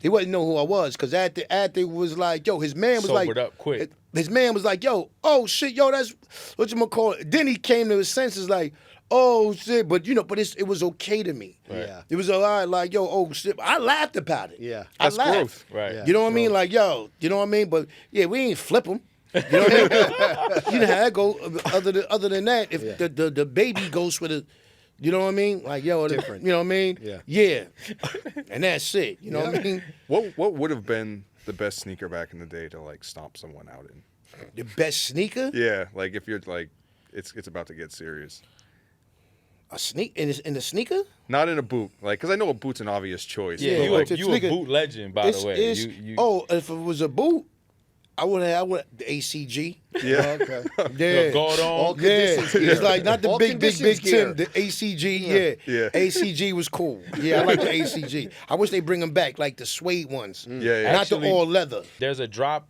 He wouldn't know who I was because after it was like, yo, his man was Sobered like, up quick. his man was like, yo, oh shit, yo, that's what you call it. Then he came to his senses like, oh shit, but it was okay to me. Yeah. It was all right, like, yo, oh shit. I laughed about it. Yeah. I That's laughed. growth. Right. Yeah. You know what I mean? Like, yo, you know what I mean? But yeah, we ain't flip them. You know what I mean? You know how that go. Other than that, if Yeah. the baby goes with a, you know what I mean? Like, yo, Different. you know what I mean? Yeah. Yeah. And that's it. You know what I mean? What would have been the best sneaker back in the day to like stomp someone out in? The best sneaker? Yeah, like if you're like, it's about to get serious. A in the sneaker? Not in a boot, like because I know a boot's an obvious choice. Yeah, but, you like, a sneaker- boot legend, by the way. If it was a boot, I would the ACG. yeah. Okay. Yeah. Gold All on. Yeah, conditions gear. it's like not the All big conditions gear. Tim, the ACG. Yeah. Yeah. ACG was cool. Yeah, I like the ACG. I wish they bring them back, like the suede ones. Yeah, yeah. Not Actually- the all leather. There's a drop.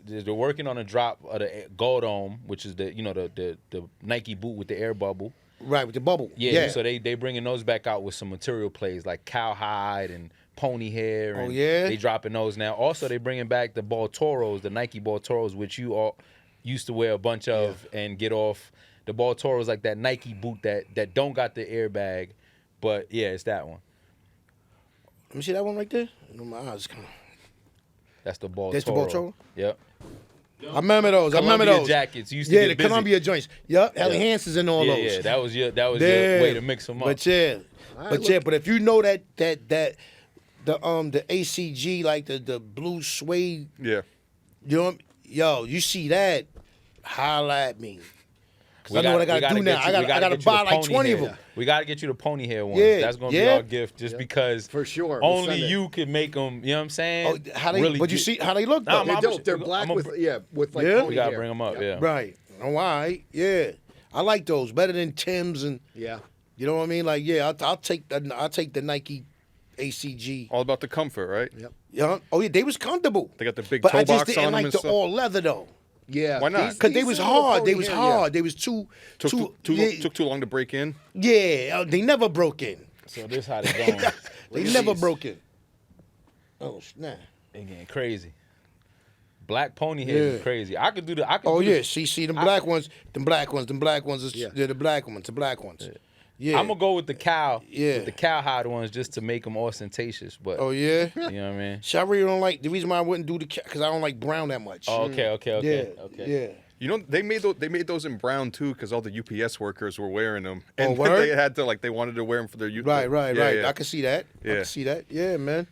They're working on a drop of the Gold Dome, which is the Nike boot with the air bubble. Right, with the bubble. Yeah. So they bringing those back out with some material plays like cowhide and pony hair. And yeah? They dropping those now. Also, they bringing back the Ball Toros, the Nike Ball Toros, which you all used to wear a bunch of and get off. The Ball Toros like that Nike boot that don't got the airbag, but yeah, it's that one. Let me see that one right there. No, my eyes kind of. That's the Ball That's the Toro. Ball Toro? Yep. I remember those. I remember Columbia those. jackets used to Yeah, get the busy. Columbia joints. Yup, Ellie Yeah. Hanson's and all Yeah, those. yeah, that was your Yeah. way to mix them up. But yeah, right, but if you know that the ACG like the blue suede, Yeah. you know, you see that, holla at me. 'Cause I know got- what I we gotta gotta do now. get you- I we gotta get you buy the like pony 20 hair. of them. We gotta get you the pony hair ones. Yeah, That's gonna be yeah. our gift, just because For sure. We'll only send it. you can make them. You know what I'm saying? Oh, how they? Really but you get- see how they look Nah, though. They I'm- don't. They're I'm black a- with like Yeah? pony We gotta hair. bring them up. Yep. Yeah. Right. Oh, all right. Yeah. I like those better than Tim's and Yeah. you know what I mean. Like yeah, I'll take the Nike ACG. All about the comfort, right? Yep. Yeah. Oh yeah, they was comfortable. They got the big But toe I just box didn't on them like and the stuff. all leather though. Yeah. Why not? Because they was hard. They was hard. They was too. Took too long to break in. Yeah. They never broke in. So this how they going. They Look at never these. broke in. Oh snap. They getting crazy. Black pony hair is Yeah. crazy. I could do the. Oh do yeah. the- See them black ones. Them black ones. Is, Yeah. They're the black ones. The black ones. Yeah. I'm gonna go with the cow. Yeah. With the cowhide ones just to make them ostentatious. But Oh yeah. you know what I mean. See, I really don't like the reason why I wouldn't do because I don't like brown that much. Oh, okay. Yeah. Yeah. You know, they made those in brown too because all the UPS workers were wearing them, Oh, and word? they had to they wanted to wear them for their Right. Yeah, yeah. I can see that. I Yeah. can see that. Yeah, man.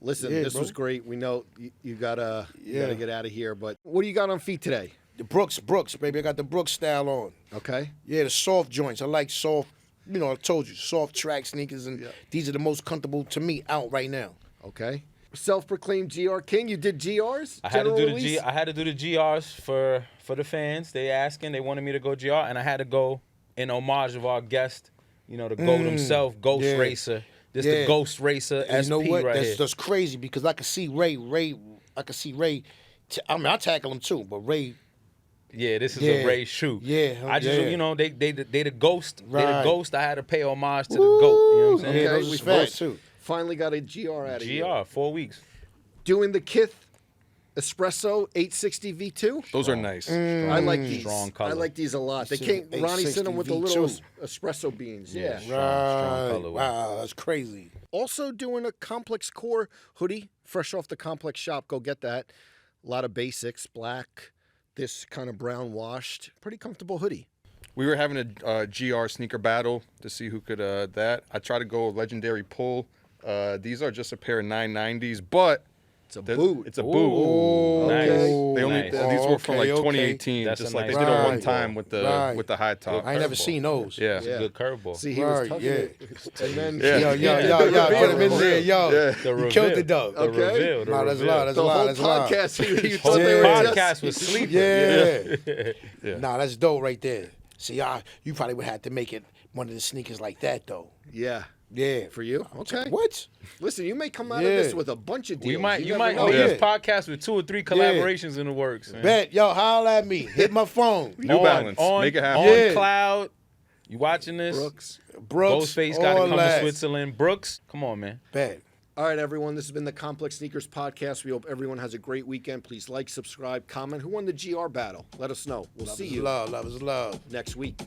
Listen, Yeah, this bro. was great. We know you gotta Yeah. get out of here. But what do you got on feet today? The Brooks, baby. I got the Brooks style on. Okay. Yeah, the soft joints. I like soft. You know, I told you, soft track sneakers, and these are the most comfortable to me out right now. Okay. Self-proclaimed GR King. You did GRs. I had to General do the release? I had to do the GRs for the fans. They asking, they wanted me to go GR, and I had to go in homage of our guest, you know, the GOAT himself, Ghost yeah. Racer. This Yeah. the Ghost Racer And SP you know what? right here. That's crazy because I could see Ray. I could see Ray. I mean, I tackle him too, but Ray. Yeah, this is Yeah. a Ray shoe. Yeah, I just yeah. you know they the ghost. They the Right. ghost. I had to pay homage to the GOAT. You know what I'm saying? Yeah, Okay, those we is fat too. finally got a GR out of you. GR 4 weeks. Doing the Kith Espresso 860 V2. Those are nice. I like these. Strong color. I like these a lot. They It's came. an Ronnie sent them with the 860 little V2. espresso beans. Yeah. Yeah. Strong Right. colorway. Wow, that's crazy. Also doing a Complex Core hoodie, fresh off the Complex shop. Go get that. A lot of basics, black, this kind of brown washed. Pretty comfortable hoodie. We were having a GR sneaker battle to see who could that. I tried to go legendary pull. These are just a pair of 990s, but It's a boot. It's a Ooh, boot. nice. They only Nice. these were from like Okay, 2018. That's Just a like nice they did it one Right. time with the Right. high top. I ain't never curveball. seen those. Yeah. It's a good curveball. See, he Right, was tucking yeah. it. And then Yeah. Yo, put him in there, yo. Yeah. The You reveal. killed it though. The Okay. reveal. The Nah, that's reveal. loud. That's the loud. whole That's loud. podcast, you Whole thought they were podcast just... was sleeping. Yeah. Yeah. Nah, that's dope right there. See, you probably would have to make it one of the sneakers like that though. Yeah. Yeah. For you? Okay. What? Listen, you may come out Yeah. of this with a bunch of deals. You might never make know. this podcast with 2 or 3 collaborations in the works. Man. Bet, yo, holla at me. Hit my phone. New Balance. On, Make it happen. On Yeah. Cloud. You watching this? Brooks. Brooks. Ghostface got to all come that. to Switzerland. Brooks, come on, man. Bet. All right, everyone. This has been the Complex Sneakers Podcast. We hope everyone has a great weekend. Please like, subscribe, comment. Who won the GR battle? Let us know. We'll see you Love is love. next week.